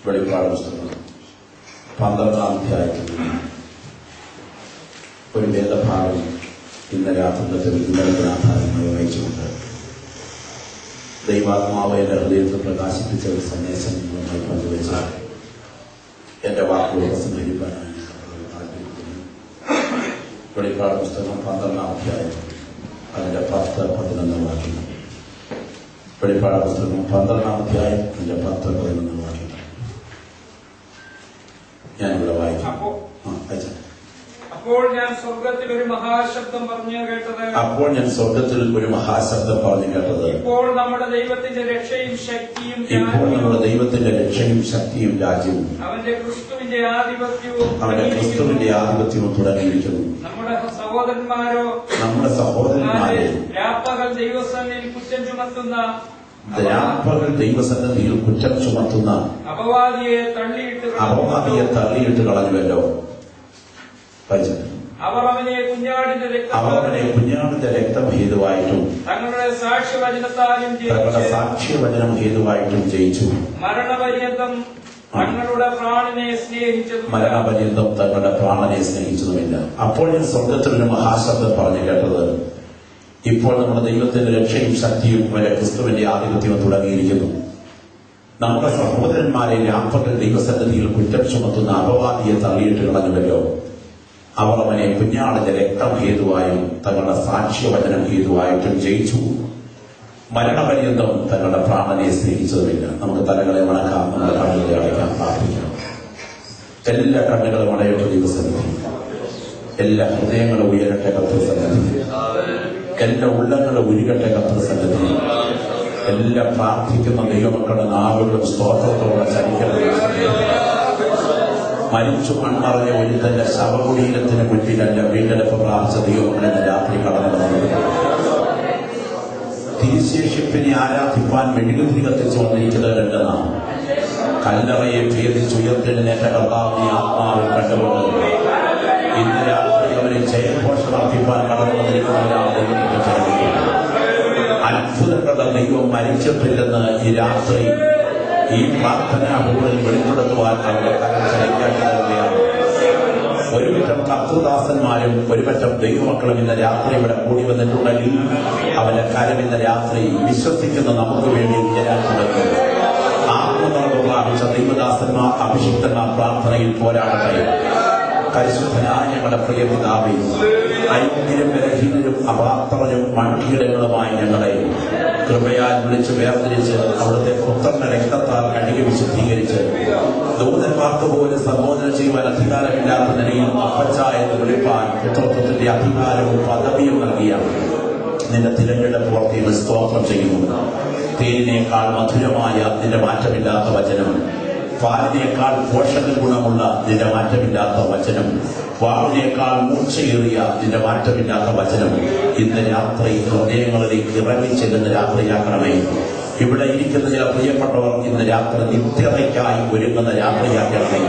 വെളിപ്പാട് പുസ്തകം 12-ാം അധ്യായത്തിൽ ഒരു വേദഭാഗം ഇന്ന് രാത്രി ആധാരമായി വായിച്ചുകൊണ്ട് ദൈവാത്മാവ് എന്റെ ഹൃദയത്തിൽ പ്രകാശിപ്പിച്ച ഒരു സന്ദേശം നിങ്ങളുമായി പങ്കുവെച്ചാൽ എന്റെ വാക്കുകൾ ഉപസംഹരിക്കാനാണ് ആഗ്രഹിക്കുന്നു. വെളിപ്പാട് പുസ്തകം 12-ാം അധ്യായം അതിന്റെ 10-11 വാക്യങ്ങൾ. വെളിപ്പാട് പുസ്തകം 12-ാം അധ്യായം അതിന്റെ 10-11 വാക്യങ്ങൾ ഞാനിവിടെ വായിക്കാം. അപ്പോൾ ഞാൻ സ്വർഗത്തിൽ ഒരു മഹാശബ്ദം പറഞ്ഞു കേട്ടത് ഇപ്പോൾ നമ്മുടെ ദൈവത്തിന്റെ രക്ഷയും ശക്തിയും രാജ്യവും അവന്റെ ക്രിസ്തുവിന്റെ ആധിപത്യവും തുടങ്ങിയിരിക്കുന്നു. നമ്മുടെ സഹോദരന്മാരോ രാപ്പകൽ ദൈവസന്നിധിയിൽ കുറ്റം ചുമത്തുന്ന അപവാദിയെ തള്ളിയിട്ട് കളഞ്ഞുവല്ലോ. അവർ അവനെ കുഞ്ഞാടിന്റെ രക്തം ഹേതുവായിട്ടും തങ്ങളുടെ സാക്ഷ്യവചനം ഹേതുവായിട്ടും ജയിച്ചു. മരണപര്യന്തം തങ്ങളുടെ പ്രാണനെ സ്നേഹിച്ചതുമില്ല. അപ്പോൾ ഞാൻ സ്വർഗത്തിൽ ഒരു മഹാശബ്ദം പറഞ്ഞു കേട്ടത്, ഇപ്പോൾ നമ്മുടെ ദൈവത്തിന്റെ രക്ഷയും ശക്തിയും വരെ ക്രിസ്തുവിന്റെ ആധിപത്യവും തുടങ്ങിയിരിക്കുന്നു. നമ്മുടെ സഹോദരന്മാരെ രാപ്പകൽ ദൈവസന്നിധിയിൽ കുറ്റം ചുമത്തുന്ന അപവാദിയെ തള്ളിയിട്ട് കളഞ്ഞുവല്ലോ. അവർ അവനെ കുഞ്ഞാടിന്റെ രക്തം ഹേതുവായും തങ്ങളുടെ സാക്ഷ്യവചനം ഹേതുവായിട്ടും ജയിച്ചു. മരണപര്യന്തം തങ്ങളുടെ പ്രാണനെ സ്നേഹിച്ചതുമില്ല. നമുക്ക് തലകളെ വണക്കാം, നമ്മുടെ കണ്ണുകളെ അടയ്ക്കാൻ പ്രാർത്ഥിക്കാം. എല്ലാ കണ്ണുകളും അടയട്ടെ ദൈവസന്നിധി, എല്ലാ ഹൃദയങ്ങളും ഉയരട്ടെ കർത്തൃസന്നിധി, എല്ലാ ഉള്ളങ്ങളും ഉരുകട്ടെ കർത്തൃസന്നിധി. എല്ലാ പ്രാർത്ഥിക്കുന്ന ദൈവമക്കളുടെ നാവുകളും സ്തോത്രത്തോടെ ചരിക്കട്ടെ. മരിച്ചു മൺമറഞ്ഞ ഒരു തന്റെ ശവകുടീരത്തിന് മുൻപിലല്ല വീണ്ടെടുപ്പ് പ്രാർത്ഥിച്ച ദൈവമക്കളെന്ന് രാത്രി കടന്നു വന്നത്. തിരുശേഷിപ്പിനെ ആരാധിപ്പാൻ മെഴുകുതിരി കത്തിച്ചു വന്നിരിക്കുന്നവരല്ലെന്ന കല്ലറയെ ഭേദിച്ചുയർത്തെഴുന്നേറ്റ കർത്താവിനെ ആത്മാവിൽ കണ്ടുകൊണ്ട് ഇന്ന് രാത്രി അവരെ ജയഘോഷം അർപ്പിപ്പാൻ കടന്നു വന്നിരിക്കുന്നവരാണ് ദൈവത്തിന്റെ ജനങ്ങൾ. അത്ഭുതങ്ങളുടെ ദൈവം മരിച്ചിട്ടില്ലെന്ന് ഈ രാത്രി ഈ പ്രാർത്ഥനാഭൂമിൽ വെളിപ്പെടുത്തുവാൻ അവരുടെ കരം ചലിക്കാനുള്ളതാണ്. ഒരുപറ്റം കർത്തൃദാസന്മാരും ഒരുപറ്റം ദൈവമക്കളും ഇന്ന് രാത്രി ഇവിടെ കൂടി വന്നിട്ടുണ്ടെങ്കിൽ അവന്റെ കരം ഇന്ന് രാത്രി വിശ്വസിക്കുന്ന നമുക്ക് വേണ്ടി ഉയരാൻ തുടങ്ങി. ആത്മനിർഭർ പ്രാപിച്ച ദൈവദാസന്മാർ അഭിഷിക്തന്മാർ പ്രാർത്ഥനയിൽ പോരാടട്ടെ. പരിശുദ്ധനായ ഞങ്ങളുടെ പ്രിയ പിതാവേ, ഐക്യരും ബലഹീനരും അപാത്രരും മൺകീടങ്ങളുമായി ഞങ്ങളെ കൃപയാൽ വിളിച്ച് വേർതിരിച്ച് അവിടുത്തെ പുത്രന്റെ രക്തത്താൽ കഴുകി വിശുദ്ധീകരിച്ച് ദൂതന്മാർക്ക് പോലും സംബോധന ചെയ്യുവാൻ അധികാരമില്ലാത്ത നിലയിൽ അപ്പച്ച എന്ന് വിളിപ്പാൻ പുത്രത്വത്തിന്റെ അധികാരവും പദവിയും നൽകിയ നിന്റെ തിരഞ്ഞെടുപ്പ് ഓർത്തിയിൽ സ്തോത്രം ചെയ്യുന്നു. തേനിനേക്കാൾ മധുരമായ നിന്റെ മാറ്റമില്ലാത്ത വചനം, പാലിനേക്കാൾ പോഷക ഗുണമുള്ള നിന്റെ മാറ്റമില്ലാത്ത വചനം, വാളിനേക്കാൾ മൂർച്ചയേറിയ നിന്റെ മാറ്റമില്ലാത്ത വചനം ഇന്ന് രാത്രി ഹൃദയങ്ങളിലേക്ക് ഇറങ്ങിച്ചെല്ലുന്ന രാത്രിയാക്കണമേ. ഇവിടെ ഇരിക്കുന്ന ചില പ്രിയപ്പെട്ടവർ ഇന്ന് രാത്രി നിത്യതയ്ക്കായി ഒരുങ്ങുന്ന രാത്രിയാക്കണമേ.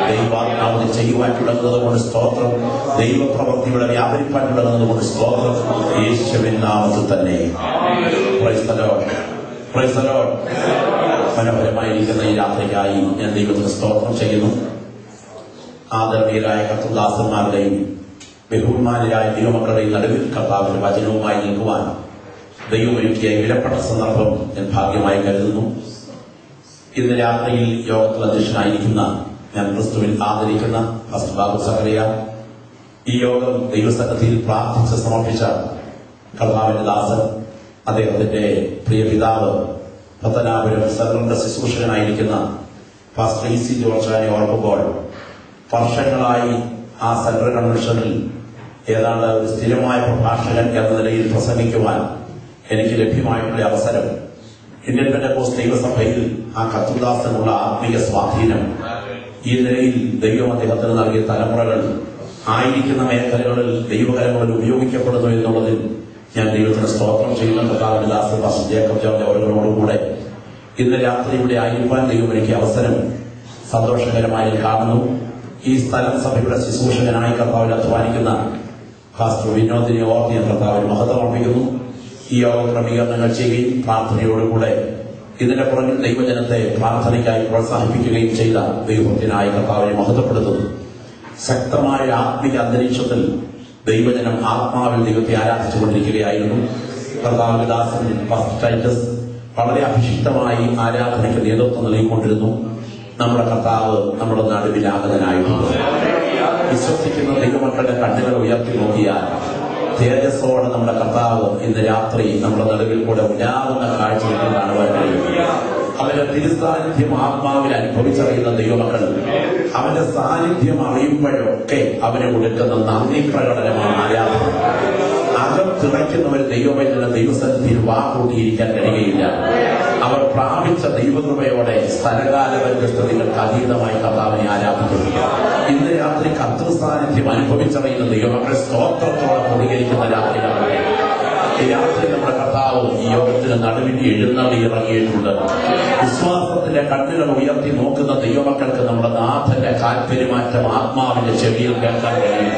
ദൈവാത്മാവിന് ചെയ്യുവാൻ തുടങ്ങുന്നത് കൊണ്ട് സ്തോത്രം. ദൈവപ്രവൃത്തിയുടെ വ്യാപരിപ്പാൻ തുടങ്ങുന്നത് കൊണ്ട് സ്തോത്രം. യേശുവിൻ നാമത്തിൽ തന്നെ. Praise the lord, praise the lord. മനോഹരമായിരിക്കുന്ന ഈ രാത്രിക്കായി ഞാൻ ദൈവത്തിന് സ്തോത്രം ചെയ്യുന്നു. ആദരണീയരായ കർത്തൃദാസന്മാരുടെയും ബഹുമാന്യരായ ദൈവമക്കളുടെയും നടുവിൽ കർത്താവിന്റെ വചനവുമായി നിൽക്കുവാൻ ദൈവമൊരുക്കിയ വിലപ്പെട്ട സന്ദർഭം ഞാൻ ഭാഗ്യമായി കരുതുന്നു. ഇന്ന് രാത്രിയിൽ യോഗത്തിൽ അധ്യക്ഷനായിരിക്കുന്ന ഞാൻ ക്രിസ്തുവിൽ ആദരിക്കുന്ന ഫസ്റ്റ് ബാബു സക്കറിയ, ഈ യോഗം ദൈവസന്നിധിയിൽ പ്രാർത്ഥിച്ച് സമർപ്പിച്ച കർത്താവിന്റെ ദാസൻ, അദ്ദേഹത്തിന്റെ പ്രിയ പിതാവ്, പത്തനാപുരം സെൻട്രലിന്റെ ശുശ്രൂഷകനായിരിക്കുന്ന പാസ്റ്റർ ഇ സി ജോർജാനെ ഓർക്കുമ്പോൾ വർഷങ്ങളായി ആ സെൻട്രൽ കൺവെൻഷനിൽ ഏതാണ്ട് ഒരു സ്ഥിരമായ പ്രഭാഷകൻ എന്ന നിലയിൽ പ്രസംഗിക്കുവാൻ എനിക്ക് ലഭ്യമായിട്ടുള്ള അവസരം, ഇന്ത്യൻ പെന്തക്കോസ്ത് ദൈവസഭയിൽ ആ കർത്തൃദാസനുള്ള ആത്മീയ സ്വാധീനം, ഈ നിലയിൽ ദൈവം അദ്ദേഹത്തിന് നൽകിയ തലമുറകൾ ആയിരിക്കുന്ന മേഖലകളിൽ ദൈവകരങ്ങളിൽ ഉപയോഗിക്കപ്പെടുന്നു എന്നുള്ളതിൽ ഞാൻ ദൈവത്തിന് സ്തോത്രം ചെയ്യുന്ന കർത്താവിന്റെ ദാസൻ പാസ്റ്റർ ജേക്കബ് ജോർജ് അവരോടുകൂടെ ഇന്ന് രാത്രി ഇവിടെ ആയിരിക്കാൻ ദൈവം എനിക്ക് അവസരം സന്തോഷകരമായി കാണുന്നു. ഈ സ്ഥലം സഭയുടെ ശുശ്രൂഷകനായി കർത്താവിൽ അധ്വാനിക്കുന്ന പാസ്റ്റർ വിനോദിനെ ഓർത്ത് ഞാൻ കർത്താവിന് മഹത്വം അർപ്പിക്കുന്നു. ഈ യോഗ ക്രമീകരണങ്ങൾ ചെയ്യുകയും പ്രാർത്ഥനയോടുകൂടെ ഇതിന്റെ പുറകിൽ ദൈവജനത്തെ പ്രാർത്ഥനയ്ക്കായി പ്രോത്സാഹിപ്പിക്കുകയും ചെയ്ത ദൈവഭക്തനായ കർത്താവിനെ മഹത്വപ്പെടുത്തുന്നു. ശക്തമായ ആത്മീയ അന്തരീക്ഷത്തിൽ ദൈവജനം ആത്മാവിൽ ദൈവത്തെ ആരാധിച്ചുകൊണ്ടിരിക്കുകയായിരുന്നു. കർത്താവിന്റെ ദാസൻ പാസ്റ്റർ ടൈറ്റസ് വളരെ അഭിഷിക്തമായി ആരാധനയ്ക്ക് നേതൃത്വം നൽകിക്കൊണ്ടിരുന്നു. നമ്മുടെ കർത്താവ് നമ്മുടെ നടുവിൽ ആഗതനായിട്ടുണ്ട്. വിശ്വസിക്കുന്ന ദൈവമക്കളുടെ കണ്ണുകൾ ഉയർത്തി നോക്കിയാൽ തേജസ്സോടെ നമ്മുടെ കർത്താവ് ഇന്ന് രാത്രി നമ്മുടെ നടുവിൽ കൂടെ ഉലാവുന്ന കാഴ്ചകൾ കാണുവാൻ കഴിയും. അവന്റെ തിരുസാന്നിധ്യം ആത്മാവിൽ അനുഭവിച്ചറിയുന്ന ദൈവമക്കൾ അവന്റെ സാന്നിധ്യം അറിയുമ്പോഴൊക്കെ അവന് കൊടുക്കുന്ന നന്ദി പ്രകടനമാണ് ആരാധന. അകത്തിറയ്ക്കുന്ന ഒരു ദൈവവൈദ്യന ദൈവസന്നിധിയിൽ വാകൂട്ടിയിരിക്കാൻ കഴിയുകയില്ല. അവർ പ്രാപിച്ച ദൈവകൃപയോടെ സ്ഥലകാല വ്യത്യസ്തതകൾക്ക് അതീതമായി കർത്താവിനെ ആരാധിക്കുന്നു. ഇന്ന് രാത്രി കർത്തൃ സാന്നിധ്യം അനുഭവിച്ചറിയുന്ന ദൈവമക്കളെ സ്തോത്രത്തോടെ പ്രതികരിക്കുന്ന രാത്രികളാണ്. ഈ രാത്രി നമ്മുടെ കർത്താവ് ഈ യോഗത്തിന് നടുവിൽ എഴുന്നള്ളി ഇറങ്ങിയിട്ടുണ്ട്. വിശ്വാസത്തിന്റെ കണ്ണുകൾ ഉയർത്തി നോക്കുന്ന ദൈവമക്കൾക്ക് നമ്മുടെ നാഥന്റെ കാൽപെരുമാറ്റം ആത്മാവിന്റെ ചെവിയിൽ കേൾക്കാൻ കഴിയും.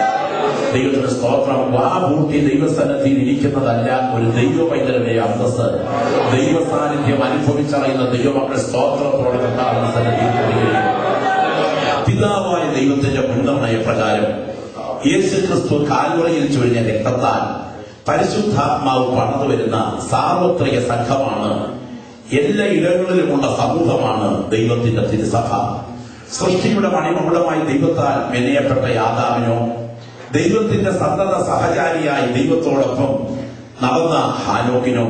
ദൈവത്തിന്റെ സ്തോത്രം. വാകൂട്ടി ദൈവസന്നിധിയിൽ ഇരിക്കുന്നതല്ല ഒരു ദൈവവൈദ്യരുടെ അന്തസ്. ദൈവ സാന്നിധ്യം അനുഭവിച്ചറിയുന്ന ദൈവമക്കളെ സ്തോത്രത്തോടെ കർത്താവിന്റെ സന്നിധിയിൽ പ്രതികരിക്കും. പിതാവായ ദൈവത്തിന്റെ മുൻനിർണയ പ്രകാരം യേശുക്രിസ്തു കാൽവറിയിൽ ചൊരിഞ്ഞ രക്തത്താൽ പരിശുദ്ധാത്മാവ് പണിതു വരുന്ന സാർവത്രിക സംഘമാണ്, എല്ലാ ഇടങ്ങളിലുമുള്ള സമൂഹമാണ് ദൈവത്തിന്റെ തിരുസഭ. സൃഷ്ടിയുടെ മണിമകുടമായി ദൈവത്താൽ മെനയപ്പെട്ട ആദാമിനോ, ദൈവത്തിന്റെ സന്തത സഹചാരിയായി ദൈവത്തോടൊപ്പം നടന്ന ഹാനോക്കിനോ,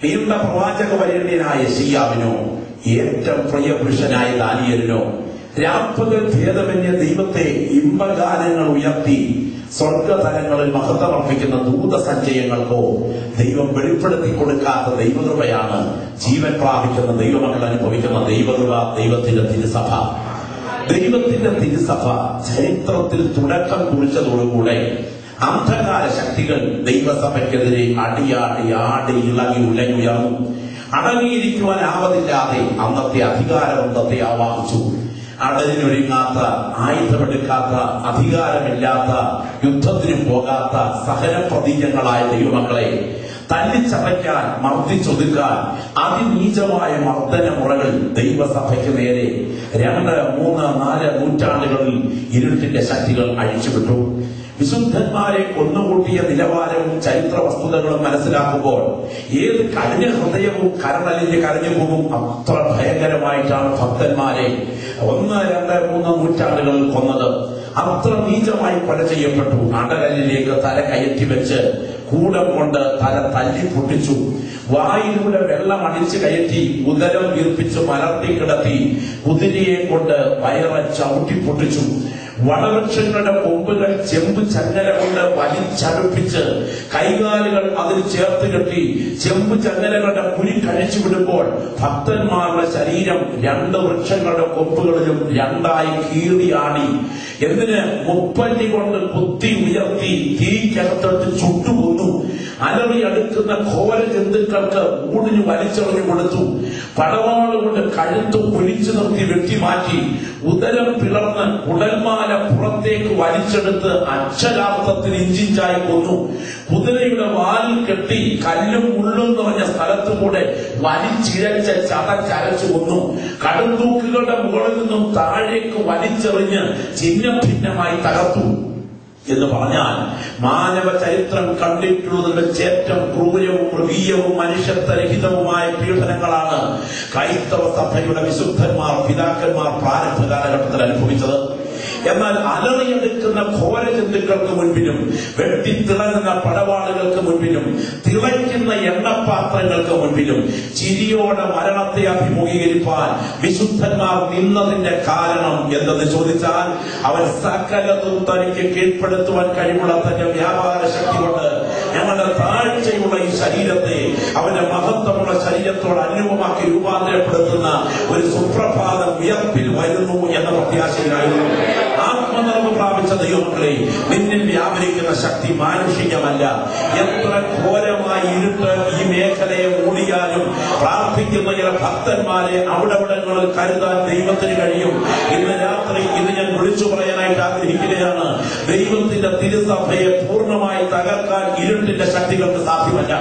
നീണ്ട പ്രവാചക വരേണ്യനായ യെശയ്യാവിനോ, ഏറ്റവും പ്രിയപുരുഷനായ ദാനിയേലിനോ, രാപ്പകൽ ഭേദമന്യ ദൈവത്തെ ഇമ്പഗാനങ്ങൾ ഉയർത്തി സ്വർഗതലങ്ങളിൽ മഹത്വമർപ്പിക്കുന്ന ദൂതസഞ്ചയങ്ങൾക്കോ ദൈവം വെളിപ്പെടുത്തി കൊടുക്കാത്ത ദൈവകൃപയാണ് ജീവൻ പ്രാപിക്കുന്ന ദൈവമക്കൾ അനുഭവിക്കുന്ന ദൈവകൃപ, ദൈവത്തിന്റെ തിരുസഭ. ദൈവത്തിന്റെ തിരുസഭ ചരിത്രത്തിൽ തുടക്കം കുറിച്ചതോടുകൂടെ അന്ധകാര ശക്തികൾ ദൈവസഭയ്ക്കെതിരെ അടിയാടി ഇളകി ഉലഞ്ഞുയർന്നു. അടങ്ങിയിരിക്കുവാൻ ആവതില്ലാതെ അന്നത്തെ അധികാരവൃന്ദത്തെ ആവാഹിച്ചു. അടലിനൊരുങ്ങാത്ത, ആയുധമെടുക്കാത്ത, അധികാരമില്ലാത്ത, യുദ്ധത്തിനും പോകാത്ത സഹനപ്രതീകങ്ങളായ ദൈവമക്കളെ തല്ലിച്ചതയ്ക്കാൻ, മർദ്ദിച്ചൊതുക്കാൻ അതിനീചമായ മർദ്ദന മുറകൾ ദൈവസഭയ്ക്ക് നേരെ 2, 3, 4 നൂറ്റാണ്ടുകളിൽ ഇരുട്ടിന്റെ ശക്തികൾ അഴിച്ചുവിട്ടു. വിശുദ്ധന്മാരെ കൊന്നുകൂട്ടിയ നിലവാരവും ചരിത്ര വസ്തുതകളും മനസ്സിലാക്കുമ്പോൾ ഏത് കഠിന ഹൃദയവും കരളലിഞ്ഞ് കരഞ്ഞു പോകും. അത്ര ഭയങ്കരമായിട്ടാണ് ഭക്തന്മാരെ 1, 2, 3 നൂറ്റാണ്ടുകളിൽ കൊന്നത്. അത്ര നീചമായി കൊല ചെയ്യപ്പെട്ടു. അടകല്ലിലേക്ക് തല കയറ്റി വെച്ച് കൂടം കൊണ്ട് തല തല്ലി പൊട്ടിച്ചു. വായിലൂടെ വെള്ളം അടിച്ചു കയറ്റി ഉദരം വീർപ്പിച്ച് മലർത്തി കിടത്തി കുതിരയെ കൊണ്ട് വയറ ചവിട്ടി പൊട്ടിച്ചു. വടവൃക്ഷങ്ങളുടെ കൊമ്പുകൾ ചെമ്പ് ചങ്ങല കൊണ്ട് വലിച്ചടുപ്പിച്ച് കൈകാലുകൾ അതിൽ ചേർത്ത് കെട്ടി ചെമ്പ് ചങ്ങലകളുടെ കുരി കഴിച്ചു വിടുമ്പോൾ ഭക്തന്മാരുടെ ശരീരം 2 വൃക്ഷങ്ങളുടെ കൊമ്പുകളിലും 2ആയി കീറിയാടി. എന്തിന്? മുപ്പല്ലി കൊണ്ട് കുത്തി ഉയർത്തി തീക്കകത്തോട്ട് ചുട്ടുകൊന്നു. അലറി അടുക്കുന്ന ഘോര ജന്തുക്കൾക്ക് ഊടിന് വലിച്ചെറിഞ്ഞു കൊടുത്തു. പടവാളുകൊണ്ട് കഴുത്ത് കുഴിച്ചു നിർത്തി വെട്ടിമാറ്റി ഉദരം പിളർന്ന് ഉടൽമാല പുറത്തേക്ക് വലിച്ചെടുത്ത് അക്ഷരാർത്ഥത്തിൽ ഇഞ്ചിഞ്ചായി കൊന്നു. കുതിരയുടെ വാലിൽ കെട്ടി കല്ലും മുള്ളും നിറഞ്ഞ സ്ഥലത്തുകൂടെ വലിച്ചിഴച്ച ചതച്ചരച്ചു കൊന്നു. കടുംതൂക്കുകളുടെ മുകളിൽ നിന്നും താഴേക്ക് വലിച്ചെറിഞ്ഞ് ഛിന്ന ഭിന്നമായി തകർത്തു. എന്ന് പറഞ്ഞാൽ മാനവ ചരിത്രം കണ്ടിട്ടുള്ളതിൽ വെച്ച് ഏറ്റവും ക്രൂരവും മൃഗീയവും മനുഷ്യത്വരഹിതവുമായ പീഡനങ്ങളാണ് ക്രൈസ്തവ സഭയുടെ വിശുദ്ധന്മാർ, പിതാക്കന്മാർ പ്രാരംഭ കാലഘട്ടത്തിൽ അനുഭവിച്ചത്. എന്നാൽ അലറിയെടുക്കുന്ന ഘോര ജന്തുക്കൾക്ക് മുൻപിലും വെട്ടിത്തിളങ്ങുന്ന പടവാളുകൾക്ക് മുൻപിലും തിളയ്ക്കുന്ന എണ്ണപ്പാത്രങ്ങൾക്ക് മുൻപിലും ചിരിയോടെ മരണത്തെ അഭിമുഖീകരിപ്പാൻ വിശുദ്ധന്മാർ നിന്നതിന്റെ കാരണം എന്തെന്ന് ചോദിച്ചാൽ, അവൻ സകലതും തനിക്ക് കീഴ്പ്പെടുത്തുവാൻ കഴിവുള്ള തന്റെ വ്യാപാര ശക്തി കൊണ്ട് ഞങ്ങളുടെ താഴ്ചയുള്ള ഈ ശരീരത്തെ അവന്റെ മഹത്വമുള്ള ശരീരത്തോട് അനുരൂപമാക്കി രൂപാന്തരപ്പെടുത്തുന്ന ഒരു സുപ്രഭാതം ഉയർപ്പിൽ വരുന്നു എന്ന പ്രത്യാശയിലായിരുന്നു. ആത്മനിർഭ പ്രാപിച്ച ദൈവമക്കളെ, നിന്നിൽ വ്യാപരിക്കുന്ന ശക്തി മാനുഷികമല്ല. എത്ര ഘോരമായി ഇരുട്ട് ഈ മേഖലയെ മൂടിയാലും പ്രാർത്ഥിക്കുന്ന ചില ഭക്തന്മാരെ അവിടങ്ങളിൽ കരുതാൻ ദൈവത്തിന് കഴിയും. ഇന്ന് രാത്രി ഇത് ഞാൻ വിളിച്ചു പറയാനായിട്ട് ആഗ്രഹിക്കുകയാണ്. ദൈവത്തിന്റെ തിരുസഭയെ പൂർണ്ണമായി തകർക്കാൻ ഇരുട്ടിന്റെ ശക്തികൾക്ക് സാധ്യമല്ല.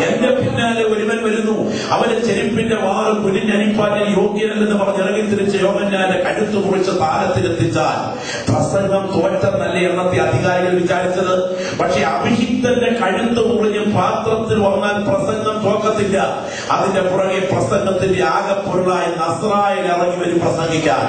എന്റെ പിന്നാലെ ഒരുവൻ വരുന്നു, അവന്റെ ചെരുപ്പിന്റെ വാറ് കുനിഞ്ഞണിപ്പാൻ യോഗ്യനല്ലെന്ന് പറഞ്ഞിറങ്ങി തിരിച്ച് യോഹന്നാന്റെ കഴുത്ത് മുറിച്ച് താരത്തിലെത്തിച്ചാൽ പ്രസംഗം തോറ്റെന്നല്ലേ എന്നത്തെ അധികാരികൾ വിചാരിച്ചത്. പക്ഷെ അഭിഷിക്തന്റെ കഴുത്ത് മുറിഞ്ഞ് പാത്രത്തിൽ വന്നാൽ പ്രസംഗം തോക്കത്തില്ല. അതിന്റെ പുറകെ പ്രസംഗത്തിന്റെ ആകപ്പൊരുളായ നസ്രായൻ ഇറങ്ങി വരും പ്രസംഗിക്കാൻ.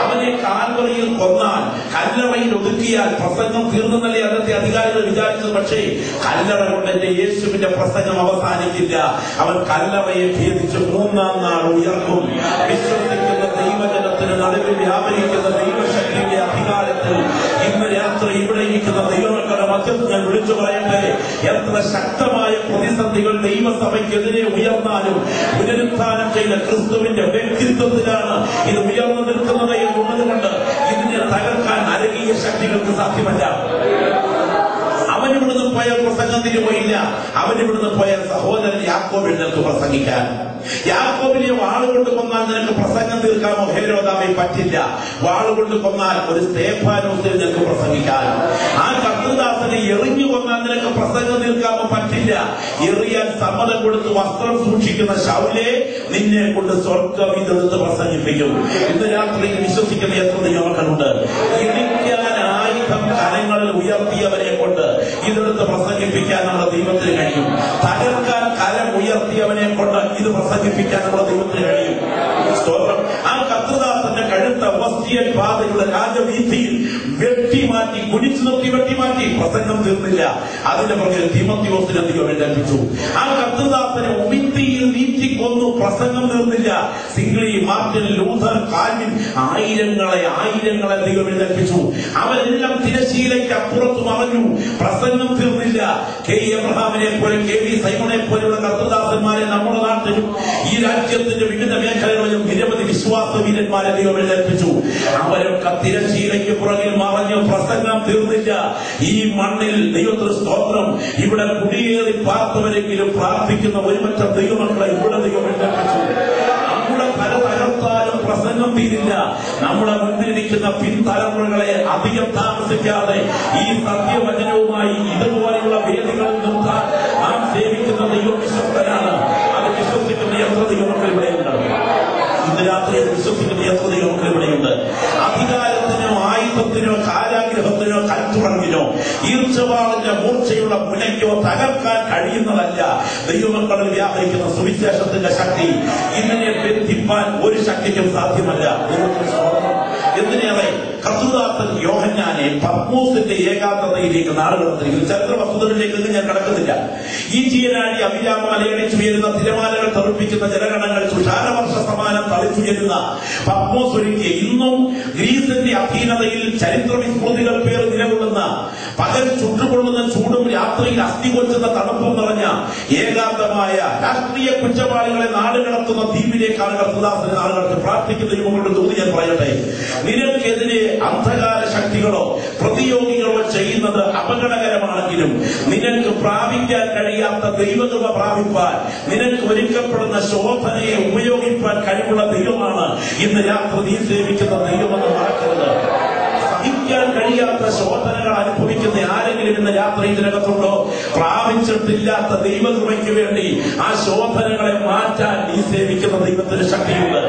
അവനെ കാൽവറിയിൽ കൊന്നാൽ, കല്ലറയിൽ ഒതുക്കിയാൽ പ്രസംഗം തീർന്നെന്നല്ലേ അന്നത്തെ അധികാരികൾ വിചാരിച്ചത്. പക്ഷേ കല്ലറ കൊണ്ട് എന്റെ യേശുവിന്റെ പ്രസംഗം അവസാനിക്കില്ല. അവൻ കല്ലറയെ ഭേദിച്ച് മൂന്നാം നാൾ ഉയർക്കും. വിശ്വസിക്കുന്ന ദൈവജനത്തിന് നടുവിൽ വ്യാപരിക്കുന്ന ദൈവശക്തിയുടെ അധികാരത്തിൽ ഇന്ന് രാത്രി ഇവിടെ ഇരിക്കുന്ന ദൈവമക്കളുടെ മധ്യത്തിൽ ഞാൻ വിളിച്ചു പറയട്ടെ, എത്ര ശക്തമായ പ്രതിസന്ധികൾ ദൈവസഭയ്ക്കെതിരെ ഉയർന്നാലും പുനരുത്ഥാനം ചെയ്ത ക്രിസ്തുവിന്റെ വ്യക്തിത്വത്തിലാണ് ഇത് ഉയർന്നു നിൽക്കുന്നത് എന്നുള്ളതുകൊണ്ട് ഇതിനെ തകർക്കാൻ അരകീയ ശക്തികൾക്ക് സാധ്യമല്ല. അവനിവിടുന്ന് പോയ പ്രസംഗത്തിന് പോയില്ല. അവനിവിടുന്ന് പോയ സഹോദരൻ യാക്കോബ് എഴുന്നേൽക്ക് പ്രസംഗിക്കാൻ. യാക്കോബിനെ വാളുകൊണ്ട് കൊന്നാൽ നിനക്ക് പ്രസംഗം തീർക്കാമോ? ഹേരോദാവെ പറ്റില്ല. വാളുകൊണ്ട് കൊന്നാൽ ഒരു സ്തേഫാനോസിൽ നിനക്ക് പ്രസംഗിക്കാൻ. ആ കർത്തൃദാസനെ എറിഞ്ഞു കൊന്നാൽ നിനക്ക് പ്രസംഗം തീർക്കാമോ? പറ്റില്ല. എറിയാൻ സമ്മതം കൊടുത്ത് വസ്ത്രം സൂക്ഷിക്കുന്ന ശൗലേ, നിന്നെ കൊണ്ട് സ്വർഗം ഇതെടുത്ത് പ്രസംഗിപ്പിക്കും. ഇന്ന് രാത്രി വിശ്വസിക്കുന്ന എത്ര ദൈവമക്കളുണ്ട്? ഇടിക്കാൻ ആയുധം കരങ്ങളിൽ ഉയർത്തിയവരെ കൊണ്ട് ഇതെടുത്ത് പ്രസംഗിപ്പിക്കാൻ നമ്മുടെ ദൈവത്തിന് കഴിയും. തകർക്കാൻ കരം ഉയർത്തിയവനെ കൊണ്ട് ഇത് പ്രസംഗിപ്പിക്കാൻ നമ്മുടെ ദൈവത്തിന് കഴിയും. സ്തോത്രം. ആ കർത്തൃദാസന്റെ കഴുത്ത വസ്തിയൻ പാതയുടെ രാജവീഥിയിൽ വെട്ടിമാറ്റി, കുനിച്ചു നിർത്തി വെട്ടിമാറ്റി. പ്രസംഗം തീർന്നില്ല. അതിന്റെ പുറകെ തീമോത്തിയോസിനെ ദൈവം എഴുന്നേൽപ്പിച്ചു. ആ കർത്തൃദാസനെ ഉമിത്തിയിൽ നീറ്റിക്കൊന്നു. പ്രസംഗം തീർന്നില്ല. സിംഗ്ലി, മാർട്ടിൻ ലൂഥർ, കാൽവിൻ, ആയിരങ്ങളെ ദൈവം എഴുന്നേൽപ്പിച്ചു. അവരെല്ലാം തിരശീലയ്ക്ക് അപ്പുറത്ത് മറഞ്ഞു. പ്രസംഗം തീർന്നില്ല. കെ എബ്രഹാമിനെ പോലെ, കെ വി സൈമോനെ പോലെയുള്ള കർത്തൃദാസന്മാരെ നമ്മുടെ നാട്ടിലും ഈ രാജ്യത്തിന്റെ വിവിധ മേഖലകളിലും നിരവധി വിശ്വാസ വീരന്മാരെ ദൈവം എഴുന്നേൽപ്പിച്ചു. അവരൊക്കെ തിരശീലയ്ക്ക് പുറകിൽ മറഞ്ഞു. പ്രസംഗം തീർന്നില്ല. ഈ മണ്ണിൽ ദൈവത്തിന് സ്തോത്രം. ഇവിടെ കുടിയേറി പാർത്തവരെങ്കിലും പ്രാർത്ഥിക്കുന്ന ഒരുപറ്റം ദൈവമക്കളെ ഇവിടെ ദൈവം എഴുന്നേൽപ്പിച്ചു. നമ്മുടെ തല തകർത്താലും പ്രസംഗം തീരില്ല. നമ്മുടെ മുന്നിലിരിക്കുന്ന പിൻതലമുറകളെ അധികം താമസിക്കാതെ ഈ സത്യവചനവുമായി ഇതുപോലെയുള്ള വേദികളിൽ നിർത്താൻ നാം സേവിക്കുന്ന ദൈവം വിശ്വസ്തനാണ്. അത് വിശ്വസിക്കുന്ന എത്ര ദൈവമക്കൾ ഇവിടെയുണ്ട്? ഇന്ന് രാത്രി വിശ്വസിക്കുന്ന എത്ര ദൈവമക്കൾ ഇവിടെയുണ്ട്? അധികാരത്തിനോ ആയുധത്തിനോ കാരാഗ്രഹത്തിനോ കൽത്തുറങ്ങിനോ ഈർച്ചവാളിന്റെ മൂർച്ചയുള്ള മുനയ്ക്കോ തകർക്കാൻ കഴിയുന്നതല്ല ദൈവമക്കളിൽ വ്യാപരിക്കുന്ന സുവിശേഷത്തിന്റെ ശക്തി. ഇതിനെ ബന്ധിപ്പാൻ ഒരു ശക്തിക്കും സാധ്യമല്ല. എന്തിനേറെ കർത്തൃദാസൻ യോഹന്നാനെ പത്മോസിന്റെ ഏകാന്തതയിലേക്ക് നാടുകടത്തിരിക്കുന്നു. ചരിത്ര വസ്തുതകളിലേക്ക് ഞാൻ കടക്കുന്നില്ല. ഈ ജീവനാഴി അഭിരാമ അലയടിച്ചു ഉയരുന്ന തിരമാലകൾ തെറിപ്പിക്കുന്ന ജലഗണങ്ങൾ തുഷാരവർഷ സമാനം തളിച്ചുയരുന്ന പത്മോസ് ഒരുക്കിയ, ഇന്നും ഗ്രീസിന്റെ അധീനതയിൽ ചരിത്ര വിസ്മൃതികൾ പേര് നിലകൊള്ളുന്ന, പകൽ ചുട്ടുകൊള്ളുന്ന ചൂടും രാത്രിയിൽ അസ്ഥി കൊച്ചുന്ന തണുപ്പും നിറഞ്ഞ ഏകാന്തമായ രാഷ്ട്രീയ കുറ്റവാളികളെ നാടുകടത്തുന്ന ദ്വീപിലേക്കാണ് കർത്തൃദാസനെ നാടുകടത്തി പ്രാർത്ഥിക്കുന്ന ദൈവങ്ങളുടെ തോന്നി ഞാൻ പറയട്ടെ. നിനക്കെതിരെ അന്ധകാര ശക്തികളോ പ്രതിയോഗികളോ ചെയ്യുന്നത് അപകടകരമാണെങ്കിലും നിനക്ക് പ്രാപിക്കാൻ കഴിയാത്ത ദൈവകൃപ പ്രാപിപ്പാൻ, നിനക്ക് ഒരുക്കപ്പെടുന്ന ശോധനയെ ഉപയോഗിപ്പാൻ കഴിവുള്ള ദൈവമാണ് ഇന്ന് രാത്രി നീ സേവിക്കുന്ന ദൈവമെന്ന് മറക്കരുത്. സഹിക്കാൻ കഴിയാത്ത ശോധനകൾ അനുഭവിക്കുന്ന ആരെങ്കിലും ഇന്ന് രാത്രി ഇതിനകത്തുണ്ടോ? പ്രാപിച്ചിട്ടില്ലാത്ത ദൈവകൃപയ്ക്ക് വേണ്ടി ആ ശോധനകളെ മാറ്റാൻ നീ സേവിക്കുന്ന ദൈവത്തിന് ശക്തിയുണ്ട്.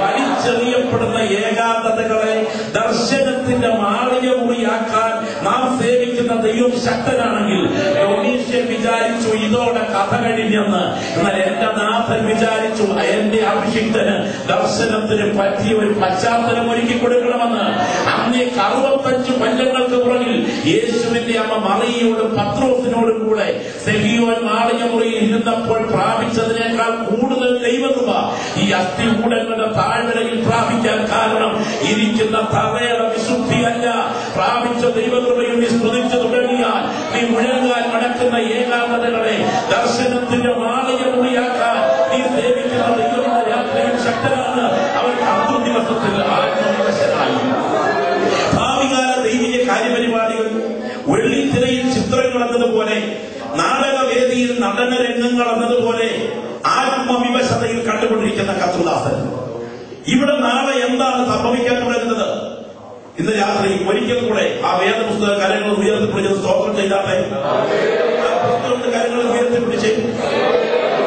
വലിച്ചെറിയപ്പെടുന്ന ഏകാന്തതകളെ ദർശനത്തിന്റെ മാളികമുറിയാക്കാൻ നാം സേവിക്കുന്ന ദൈവം ശക്തനാണെങ്കിൽ യോനീഷ്യൻ വിചാരിച്ചു ഇതോടെ കഥ കഴിഞ്ഞെന്ന്. എന്നാൽ എന്റെ നാഥൻ വിചാരിച്ചു എന്റെ അഭിഷിക്തന് ദർശനത്തിന് പറ്റിയ ഒരു പശ്ചാത്തലം ഒരുക്കി കൊടുക്കണമെന്ന്. അന്നേ 65 കൊല്ലങ്ങൾക്ക് പുറകിൽ യേശുവിന്റെ അമ്മ മറിയയോടും പത്രോസിനോടും കൂടെ സെഹിയോൻ മാളികമുറിയിൽ ഇരുന്നപ്പോൾ പ്രാപിച്ചതിനേക്കാൾ കൂടുതൽ ദൈവകൃപ ഈ അസ്ഥികൂടങ്ങളുടെ താഴ്വരയിൽ പ്രാപിക്കാൻ കാരണം ഇരിക്കുന്ന തറയുടെ വിശുദ്ധിയല്ല. പ്രാപിച്ച ദൈവകൃപയിൽ നീ സ്മൃതിച്ചു തുടങ്ങിയാൽ നീ മുഴങ്ങാൻ നടക്കുന്ന ഏകാന്തതകളെ ദർശനത്തിന്റെ മാളികമുറിയാക്കാൻ നീ സേവിക്കുന്ന ദൈവങ്ങളുടെ രാത്രിയിൽ ശക്തനാണ്. അവൻ ദിവസത്തിൽ ആത്മവിവശനായി. ഭാവികാല ദൈവിക കാര്യപരിപാടികൾ വെള്ളിത്തിരയിൽ ചിത്രങ്ങൾ എന്നതുപോലെ, നാടകവേദിയിൽ നടന രംഗങ്ങൾ എന്നതുപോലെ ആത്മവിവശതയിൽ കണ്ടുകൊണ്ടിരിക്കുന്ന കർത്തൃദാസൻ ഇവിടെ നാളെ എന്താണ് സംഭവിക്കാൻ തുടങ്ങുന്നത്? ഇന്ന് രാത്രി ഒരിക്കൽ കൂടെ ആ വേദപുസ്തക കാര്യങ്ങൾ ഉയർത്തിപ്പിടിച്ചത് സ്തോത്രം ചെയ്താട്ടെ. ആ പുസ്തകത്തിൽ കാര്യങ്ങൾ ഉയർത്തിപ്പിടിച്ച്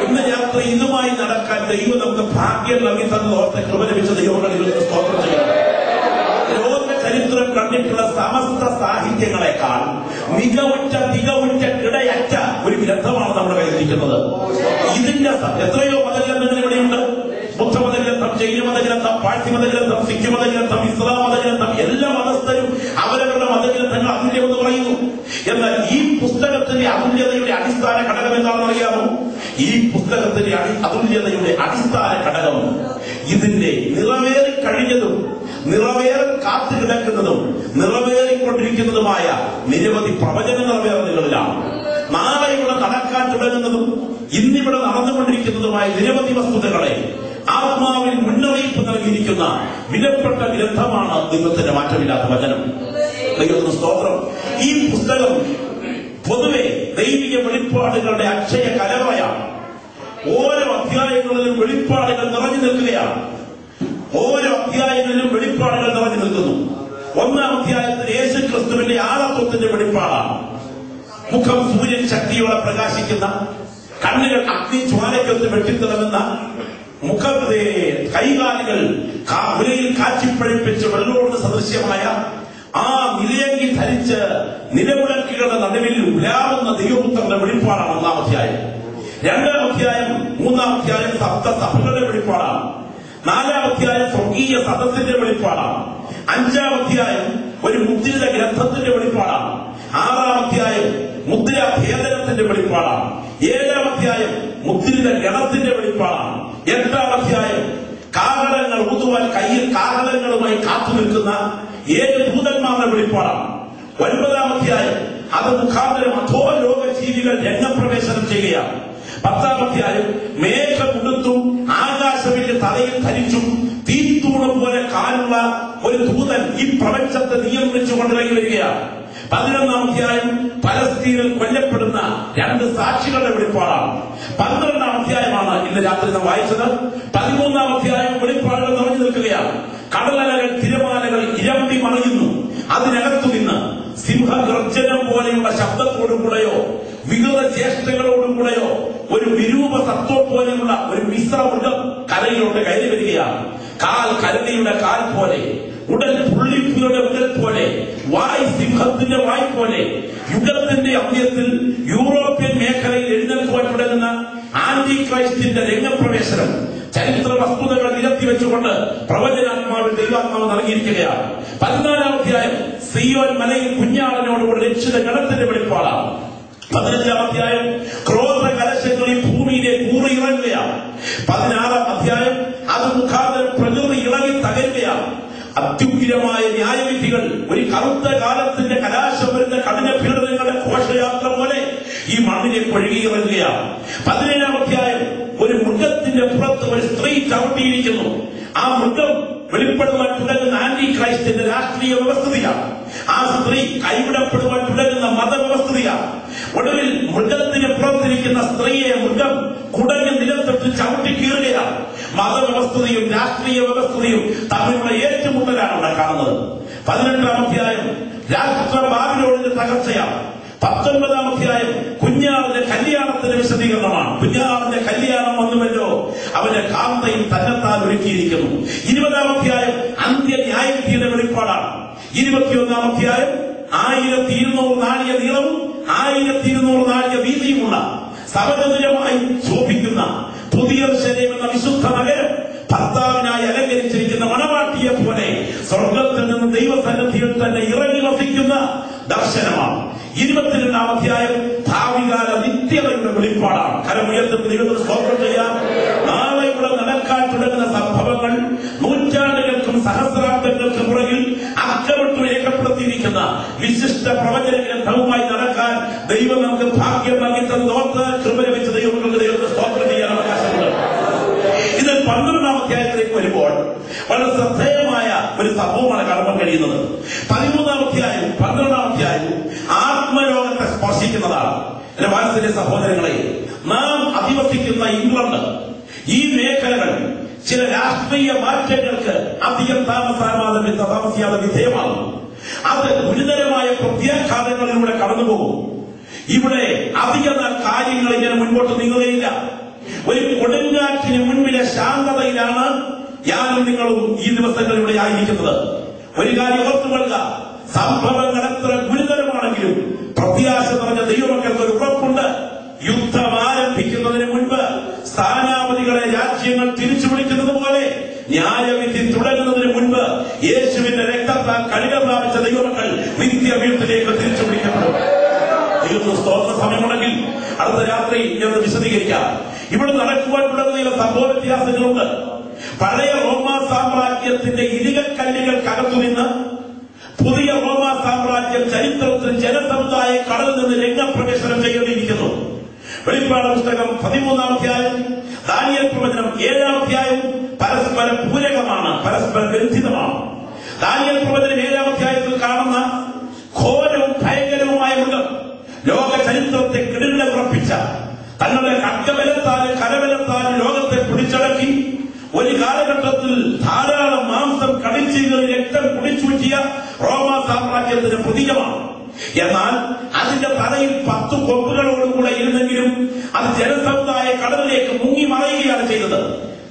ഇന്ന് രാത്രി ഇതുമായി നടക്കാൻ ദൈവം നമുക്ക് ഭാഗ്യം നൽകി തന്ന ഓർത്തെ കൃപ ലഭിച്ച ദൈവങ്ങളിൽ സ്തോത്രം ചെയ്യണം. ലോക ചരിത്രം കണ്ടിട്ടുള്ള സമസ്ത സാഹിത്യങ്ങളെക്കാൾ മികവുറ്റ കിടയറ്റ ഒരു ഗ്രന്ഥമാണ് നമ്മുടെ കയ്യിലിരിക്കുന്നത്. ഇതിന്റെ എത്രയോ മതഗ്രന്ഥങ്ങൾ ഇവിടെയുണ്ട്. ബുദ്ധമതഗ്രന്ഥം, ജൈനമതഗ്രന്ഥം, പാഴ്സിമതഗ്രന്ഥം, സിഖ് മതഗ്രന്ഥം, ഇസ്ലാം മതഗ്രന്ഥം, എല്ലാ മതസ്ഥരും അവരവരുടെ മതഗ്രന്ഥങ്ങൾ അതുല്യമെന്ന് പറയുന്നു. എന്നാൽ ഈ പുസ്തകത്തിന്റെ അതുല്യതയുടെ അടിസ്ഥാന ഘടകം എന്താണെന്ന് അറിയാമോ? ഈ പുസ്തകത്തിന്റെ അതുല്യതയുടെ അടിസ്ഥാന ഘടകം ഇതിന്റെ നിറവേറി കഴിഞ്ഞതും നിറവേറി കാത്തു കിടക്കുന്നതും നിറവേറിക്കൊണ്ടിരിക്കുന്നതുമായ നിരവധി പ്രവചന നിറവേറലുകളിലാണ്. നാളെ ഇവിടെ നടക്കാൻ തുടങ്ങുന്നതും ഇന്നിവിടെ നടന്നുകൊണ്ടിരിക്കുന്നതുമായ നിരവധി വസ്തുതകളെ ആത്മാവിൽ മുന്നറിയിപ്പ് നൽകിയിരിക്കുന്ന വിലപ്പെട്ട ഗ്രന്ഥമാണ് ദൈവത്തിന്റെ മാറ്റമില്ലാത്ത വചനം. ദൈവത്തിന് സ്തോത്രം. ഈ പുസ്തകം പൊതുവെ ദൈവിക വെളിപ്പാടുകളുടെ അക്ഷയ കലവറയാണ്. ഓരോ അധ്യായങ്ങളിലും വെളിപ്പാടുകൾ നിറഞ്ഞു നിൽക്കുകയാണ്. ഓരോ അധ്യായങ്ങളിലും വെളിപ്പാടുകൾ നിറഞ്ഞു നിൽക്കുന്നു. ഒന്നാം അധ്യായത്തിൽ യേശു ക്രിസ്തുവിന്റെ ആളത്വത്തിന്റെ വെളിപ്പാടാണ്. മുഖം സൂര്യൻ ശക്തിയോടെ പ്രകാശിക്കുന്ന, കണ്ണുകൾ അഗ്നി ജ്വാലയ്ക്കൊത്ത് വെട്ടിത്തിളങ്ങുന്ന, മുഖത്തെ കൈകാലുകൾ ഉലയിൽ കാച്ചിപ്പഴിപ്പിച്ച് വെള്ളോട് സദൃശ്യമായ ആ നിലയങ്കി ധരിച്ച് നിലവിളക്കുകളുടെ നടുവിൽ ഉലാവുന്ന ദൈവപുത്രന്റെ വെളിപ്പാടാണ് ഒന്നാം അധ്യായം. രണ്ടാം അധ്യായം, മൂന്നാം അധ്യായം സപ്തസഭകളുടെ വെളിപ്പാടാണ്. നാലാം അധ്യായം സ്വർഗീയ സദസ്സിന്റെ വെളിപ്പാടാണ്. അഞ്ചാം അധ്യായം ഒരു മുദ്രിത ഗ്രന്ഥത്തിന്റെ വെളിപ്പാടാണ്. ആറാം അധ്യായം മുദ്രാഭേദനത്തിന്റെ വെളിപ്പാടാണ്. ഏഴാം അധ്യായം മുദ്രിത ഗണത്തിന്റെ വെളിപ്പാടാണ്. എട്ടാം അധ്യായം കാഹളങ്ങൾ ഊതുവാൻ കയ്യിൽ കാഹളങ്ങളുമായി കാത്തു നിൽക്കുന്ന 7 ദൂതന്മാരുടെ വെളിപ്പാടാണ്. 9-ാം അധ്യായം അത് മുഖാന്തരം അധോലോക ജീവികൾ രംഗപ്രവേശനം ചെയ്യുകയാണ്. 10-ാം അധ്യായം മേഘമുടുത്തും ആകാശവില്ല് തലയിൽ ധരിച്ചും തീത്തൂണ് പോലെ കാലുള്ള ഒരു ദൂതൻ ഈ പ്രപഞ്ചത്തെ നിയന്ത്രിച്ചു കൊണ്ടിറങ്ങി വരികയാണ്. 11-ാം അധ്യായം പലസ്തീനിൽ കൊല്ലപ്പെടുന്ന 2 സാക്ഷികളുടെ വെളിപ്പാടാണ്. 12-ാം അധ്യായമാണ് ഇന്ന് രാത്രി നാം വായിച്ചത്. 13-ാം അധ്യായം വെളിപ്പാടുകൾ നിറഞ്ഞു നിൽക്കുകയാണ്. കടലലകൾ തിരമാലകൾ ഇരമ്പി മറിയുന്നു. അതിനകത്തു നിന്ന് സിംഹഗർജനം പോലെയുള്ള ശബ്ദത്തോടും കൂടെയോ വികൃത ചേഷ്ടകളോടും കൂടെയോ ഒരു വിരൂപ തത്വം പോലെയുള്ള ഒരു മിശ്രമൃഗം കരയിലോട്ട് കയറി വരികയാണ്. കാൽ കരടിയുടെ കാൽ പോലെ, ഉടൽ പുള്ളിപ്പുലിയുടെ ഉടൽ പോലെ, വായ് സിംഹത്തിന്റെ വായ് പോലെ. യുഗത്തിന്റെ അന്ത്യത്തിൽ യൂറോപ്യൻ മേഖലയിൽ എഴുന്നേൽക്കുവാൻ തുടങ്ങുന്ന ആന്റി ക്രൈസ്റ്റിന്റെ രംഗപ്രവേശനം ചരിത്ര വസ്തുതകൾ നിരത്തിവെച്ചുകൊണ്ട് പ്രവചനാത്മാവിൽ ദൈവാത്മാവ് നൽകിയിരിക്കുകയാണ്. 14-ാം അധ്യായം സിയോൻ മലയിൽ കുഞ്ഞാടനോടുകൂടി രക്ഷിത ഗണത്തിന്റെ വെളിപ്പാടാണ്. 15-ാം അധ്യായം ക്രോധ കലശങ്ങളിൽ ഭൂമിയിലെ കൂറിയിറങ്ങുകയാണ്. 16-ാം അധ്യായം അത് മുഖാന്തരം പ്രകൃതി ഇളകി തകരുകയാണ്. അത്യുഗ്രമായ ന്യായവിധികൾ ഒരു കറുത്ത കാലത്തിന്റെ കലാശം വരുന്ന കഠിന പീഡനങ്ങളുടെ ഘോഷയാത്ര പോലെ ഈ മണ്ണിലേക്ക് ഒഴുകിയിറങ്ങുകയാണ്. 17-ാം അധ്യായം ഒരു മൃഗത്തിന്റെ പുറത്ത് ഒരു സ്ത്രീ ചവിട്ടിയിരിക്കുന്നു. ആ മൃഗം വെളിപ്പെടുവാൻ തുടങ്ങുന്ന ആന്റി ക്രൈസ്റ്റിന്റെ രാഷ്ട്രീയ വ്യവസ്ഥയാണ്. ആ സ്ത്രീ കൈവിടപ്പെടുവാൻ തുടങ്ങുന്ന മതവ്യവസ്ഥയാണ്. ഒടുവിൽ മൃഗത്തിന് പുറത്തിരിക്കുന്ന സ്ത്രീയെ മൃഗം കുടഞ്ഞ് നിലത്തിട്ട് ചവിട്ടി കീറുകയാണ്. മതവ്യവസ്ഥയും രാഷ്ട്രീയ വ്യവസ്ഥയും തമ്മിലുള്ള ഏറ്റുമുട്ടലാണ് അവിടെ കാണുന്നത്. 18-ാം അധ്യായം രാഷ്ട്ര ബാബിലോണിന്റെ തകർച്ചയാണ്. 19-ാം അധ്യായം കുഞ്ഞാവിന്റെ കല്യാണത്തിന്റെ വിശദീകരണമാണ്. കുഞ്ഞാവിന്റെ കല്യാണം വന്നുവല്ലോ, അവന്റെ കാന്തയും തന്നെത്താൻ ഒരുക്കിയിരിക്കുന്നു. 20-ാം അധ്യായം അന്ത്യന്യായവിധിയുടെ വെളിപ്പാടാണ്. 21-ാം അധ്യായം 1200 നാഴിക നീളവും 1200 നാഴിക വീതിയുമുള്ള സമതുലമായി ശോഭിക്കുന്ന പുതിയ ശരീരം എന്ന വിശുദ്ധ നഗരം ഭർത്താവിനായി അലങ്കരിച്ചിരിക്കുന്ന മണവാട്ടിയെ പോലെ സ്വർഗത്തിൽ നിന്ന് ദൈവസന്നിധിയിൽ തന്നെ ഇറങ്ങി വസിക്കുന്ന ദർശനമാണ്. 22-ാം അധ്യായം ഭാവികാല നിത്യതയുടെ വെളിപ്പാടാണ്. കരമുയർത്തുന്ന ദൈവത്തിന് സ്തോത്രം ചെയ്യാം. നാളെ ഇവിടെ നടക്കാൻ തുടങ്ങുന്ന സംഭവങ്ങൾ നൂറ്റാണ്ടുകൾക്കും സഹസ്രാബ്ദങ്ങൾക്കും പുറകിൽ അക്കമിട്ട് രേഖപ്പെടുത്തിയിരിക്കുന്ന വിശിഷ്ട പ്രവചന ഗ്രന്ഥവുമായി നടക്കാൻ ദൈവം നമുക്ക് ഭാഗ്യം നൽകിത്തത് ഓർത്ത് കൃപ ലഭിച്ച ദൈവങ്ങൾക്ക് ദൈവത്തിന് സ്തോത്രം ചെയ്യാൻ അവകാശമുണ്ട്. ഇത് 12-ാം അധ്യായത്തിലേക്ക് വരുമ്പോൾ വളരെ ശ്രദ്ധേയമായ ഒരു സംഭവമാണ് കാണാൻ കഴിയുന്നത്. 13-ാം അധ്യായവും 12-ാം അധ്യായവും ആത്മലോകത്തെ സ്പർശിക്കുന്നതാണ്. എന്റെ വാത്സല്യ സഹോദരങ്ങളെ, നാം അധിവസിക്കുന്ന ഇംഗ്ലണ്ട്, ഈ മേഖലകൾ ചില രാഷ്ട്രീയ മാറ്റങ്ങൾക്ക് അധികം താമസിയാതെ വിധേയമാകും. അത് ഗുരുതരമായ പ്രത്യാഘാതങ്ങളിലൂടെ കടന്നുപോകും. ഇവിടെ അധികം കാര്യങ്ങൾ ഇങ്ങനെ മുൻപോട്ട് നീങ്ങുകയില്ല. ഒരു കൊടുങ്കാറ്റിന് മുൻപിലെ ശാന്തതയിലാണ് ഞാനും നിങ്ങളും ഈ ദിവസങ്ങളിലൂടെ ആയിരിക്കുന്നത്. ഒരു കാര്യം ഓർത്തുകൊള്ളുക, സംഭവങ്ങൾ എത്ര ഗുരുതരമാണെങ്കിലും പ്രത്യാശ നിറഞ്ഞ ദൈവമക്കൾക്ക് ഒരു ഉറപ്പുണ്ട്. യുദ്ധം ആരംഭിക്കുന്നതിന് മുൻപ് സ്ഥാനാപതികളെ രാജ്യങ്ങൾ തിരിച്ചു വിളിക്കുന്നത് പോലെ ന്യായവിധി തുടങ്ങുന്നതിന് മുൻപ് യേശുവിന്റെ രക്തത്താൽ കഴുക പ്രാപിച്ച ദൈവമക്കൾ നിത്യ വീട്ടിലേക്ക് തിരിച്ചു വിളിക്കപ്പെടും. ദൈവത്തിന് സ്തോത്ര. സമയമുണ്ടെങ്കിൽ അടുത്ത രാത്രി എന്ന് വിശദീകരിക്കാം. ഇവിടെ നടക്കുവാൻ തുടങ്ങുന്ന ചില സംഭവ വ്യത്യാസങ്ങളുണ്ട്. പഴയ റോമാ സാമ്രാജ്യത്തിന്റെ ഇരികക്കല്ലുകൾക്കകത്തു നിന്ന് പുതിയ റോമാ സാമ്രാജ്യം ചരിത്രത്തിൽ ജനസമുദായ കടലിൽ നിന്ന് രംഗപ്രവേശനം ചെയ്യേണ്ടിയിരിക്കുന്നു. വെളിപ്പാട് പുസ്തകം 13-ാം അധ്യായം, ദാനിയേൽ പ്രവചനം 7-ാം അധ്യായം പരസ്പര പൂരകമാണ്, പരസ്പര ബന്ധിതമാണ്. ദാനിയേൽ പ്രവചനം 7-ാം അധ്യായത്തിൽ കാണുന്ന ഘോരവും ഭയങ്കരവുമായ മൃഗം ലോക ചരിത്രത്തെ കിടിലമുറപ്പിച്ച തങ്ങളുടെ അക്കബലത്താലും കരബലത്താലും ലോകത്തെ പിടിച്ചടക്കി ഒരു കാലഘട്ടത്തിൽ ധാരാളം മാംസം കടിച്ചീറി രക്തം കുടിച്ചൂറ്റിയ റോമാ സാമ്രാജ്യത്തിന് പ്രതീകമാണ്. എന്നാൽ അതിന്റെ തലയിൽ 10 കൊമ്പുകളോടുകൂടെ ഇരുന്നെങ്കിലും അത് ജനസമുദായ കടലിലേക്ക് മുങ്ങി മറയുകയാണ് ചെയ്തത്.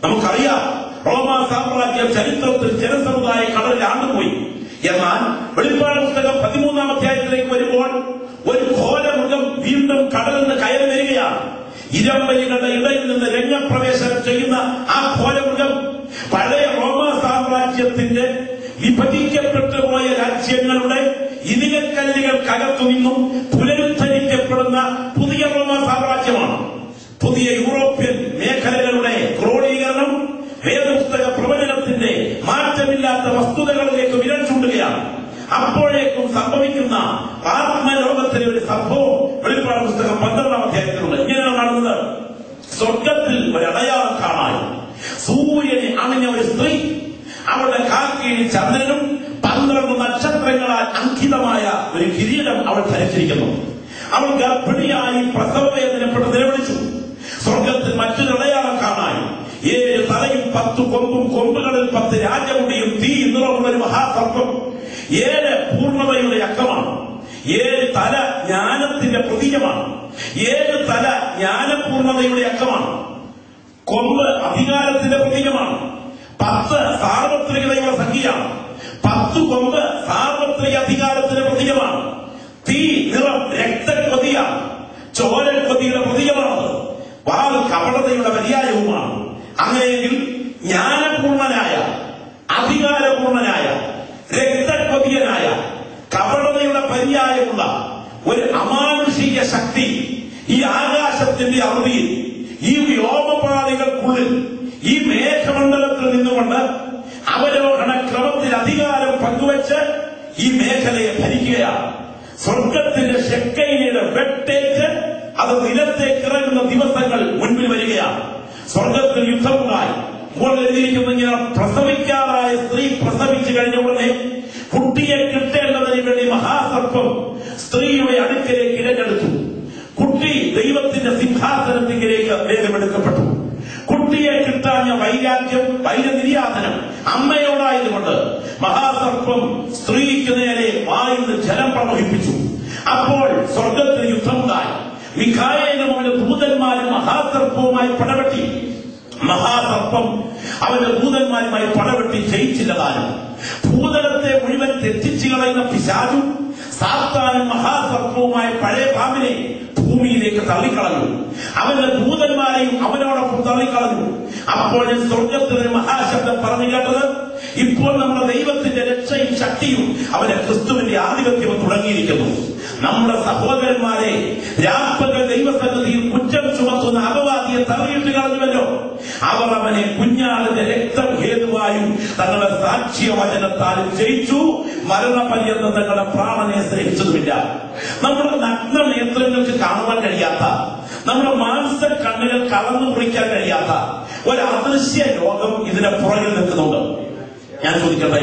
നമുക്കറിയാം, റോമാ സാമ്രാജ്യം ചരിത്രത്തിൽ ജനസമുദായ കടലിൽ ആണ്ടുപോയി. എന്നാൽ വെളിപ്പാട് പുസ്തകം 13-ാം അധ്യായത്തിലേക്ക് വരുമ്പോൾ ഒരു ഘോരമൃഗം വീണ്ടും കടലിൽ നിന്ന് കയറി വരികയാണ്. ഇരമ്പലികളുടെ ഇടയിൽ നിന്ന് രംഗപ്രവേശനം ചെയ്യുന്ന ആ ഘോരമൃഗം പഴയ റോമാ സാമ്രാജ്യത്തിന്റെ വിഭജിക്കപ്പെട്ടു പോയ രാജ്യങ്ങളുടെ ഇനികക്കല്ലുകൾക്കകത്തു നിന്നും പുനരുദ്ധരിക്കപ്പെടുന്ന പുതിയ റോമാ സാമ്രാജ്യമാണ്. പുതിയ യൂറോപ്യൻ മേഖലകളുടെ ക്രോഡീകരണം വേദപുസ്തക പ്രവചനത്തിന്റെ മാറ്റമില്ലാത്ത വസ്തുതകളിലേക്ക് വിരൽ ചൂണ്ടുകയാണ്. അപ്പോഴേക്കും സംഭവിക്കുന്ന ആത്മലോകത്തിലെ ഒരു സംഭവം വെളിപ്പാട് പുസ്തകം 12-ാം അധ്യായത്തിലുണ്ട്. ഇങ്ങനെയാണ് കാണുന്നത്. സ്വർഗത്തിൽ ഒരു അടയാളം കാണാൻ സൂര്യനെ അണിഞ്ഞ ഒരു സ്ത്രീ, അവളുടെ കാൽക്കീഴിൽ ചന്ദ്രനും 12 നക്ഷത്രങ്ങളാൽ അങ്കിതമായ ഒരു കിരീടം അവൾ ധരിച്ചിരിക്കുന്നു. അവൾ ഗർഭിണിയായി പ്രസവവേദനപ്പെട്ട് നിലവിളിച്ചു. സ്വർഗത്തിൽ മറ്റൊരു അടയാളം കാണാൻ 7 തലയും 10 കൊമ്പും, കൊമ്പുകളിൽ 10 രാജമുടിയും തീ നിറമുള്ള ഒരു മഹാസർപ്പം. 7 പൂർണ്ണതയുടെ അക്കമാണ്. 7 തല ജ്ഞാനത്തിന്റെ പ്രതീകമാണ്. 7 തല ജ്ഞാനപൂർണതയുടെ അക്കമാണ്. കൊമ്പ് അധികാരത്തിന്റെ പ്രതീകമാണ്. 10 സാർവത്രികതയുടെ സംഖ്യയാണ്. 10 കൊമ്പ് സാർവത്രിക അധികാരത്തിന്റെ പ്രതീകമാണ്. തീ നിറം രക്തക്കൊതിയാണ്, ചോരക്കൊതിയുടെ പ്രതീകമാണ്. വാൽ കപടതയുടെ പര്യായവുമാണ്. അങ്ങനെയെങ്കിൽ ജ്ഞാനപൂർണനായ, അധികാരപൂർണനായ, രക്തക്കൊതിയനായ, കപടതയുടെ പര്യായമുള്ള ഒരു അമാനുഷിക ശക്തി ഈ ആകാശത്തിന്റെ അവധിയിൽ, ഈ വ്യോമപാളികൾക്കുള്ളിൽ, ഈ മേഘമണ്ഡലത്തിൽ നിന്നുകൊണ്ട് അവരോഹണ ക്രമത്തിൽ അധികാരം പങ്കുവച്ച് ഈ മേഖലയെ ഭരിക്കുകയാണ്. സ്വർഗത്തിന്റെ ശെക്കയിലെ വെട്ടേറ്റ് അത് നിലത്തേക്ക് ഇറങ്ങുന്ന ദിവസങ്ങൾ മുൻപിൽ വരികയാണ്. സ്വർഗത്തിൽ യുദ്ധമുണ്ടായി. ഇപ്പോൾ എഴുതിയിരിക്കുന്ന പ്രസവിക്കാറായ സ്ത്രീ പ്രസവിച്ചു കഴിഞ്ഞ ഉടനെ കുട്ടിയെ കിട്ടേണ്ടതിന് വേണ്ടി മഹാസർപ്പം സ്ത്രീയുടെ അടുക്കലേക്ക് ഇഴഞ്ഞെടുത്തു. കുട്ടി ദൈവത്തിന്റെ സിംഹാസനത്തിലേക്ക് വേഗമെടുക്കപ്പെട്ടു. കുട്ടിയെ കിട്ടാഞ്ഞ വൈരാഗ്യം, വൈരനിര്യാതനം അമ്മയോടായതുകൊണ്ട് മഹാസർപ്പം സ്ത്രീക്ക് നേരെ വായിൽ ജലം പ്രവഹിപ്പിച്ചു. അപ്പോൾ സ്വർഗത്തിൽ യുദ്ധമുണ്ടായി. മിഖായേലും അവന്റെ ദൂതന്മാരും മഹാസർപ്പവുമായി പടവെട്ടി. മഹാസർപ്പം അവന്റെ ദൂതന്മാരുമായി പടവെട്ടി ജയിച്ചില്ലതാനും. ഭൂതലത്തെ മുഴുവൻ തെറ്റിച്ചു കളയുന്ന പിശാചും സാത്താനും മഹാസർപ്പവുമായ പഴയ പാമ്പിനെ ഭൂമിയിലേക്ക് തള്ളിക്കളഞ്ഞു. അവന്റെ ദൂതന്മാരെയും അവനോടൊപ്പം തള്ളിക്കളഞ്ഞു. അപ്പോൾ സ്വർഗത്തിൽ ഒരു മഹാശബ്ദം പറഞ്ഞു കേട്ടത്, ഇപ്പോൾ നമ്മുടെ ദൈവത്തിന്റെ രക്ഷയും ശക്തിയും അവന്റെ ക്രിസ്തുവിന്റെ ആധിപത്യവും തുടങ്ങിയിരിക്കുന്നു. നമ്മുടെ സഹോദരന്മാരെ രാപ്പകൽ ദൈവസന്നിധിയിൽ കുറ്റം ചുമത്തുന്ന അപവാദിയെ തള്ളിയിട്ട് കളഞ്ഞുവല്ലോ. അവർ അവനെ കുഞ്ഞാളിന്റെ രക്തം ഹേതുവായും തങ്ങളുടെ സാക്ഷ്യ വചനത്താലും ജയിച്ചു. മരണപര്യന്തം തങ്ങളുടെ പ്രാണനെ സ്നേഹിച്ചതുമില്ല. നമ്മുടെ നഗ്ന നേത്രങ്ങൾക്ക് കാണുവാൻ കഴിയാത്ത, നമ്മുടെ മാംസ കണ്ണുകൾ കളന്നു കുറിക്കാൻ കഴിയാത്ത ഒരു അദൃശ്യ ലോകം ഇതിനെ പുറകിൽ നിൽക്കുന്നുണ്ട്. ഞാൻ ചോദിക്കട്ടെ,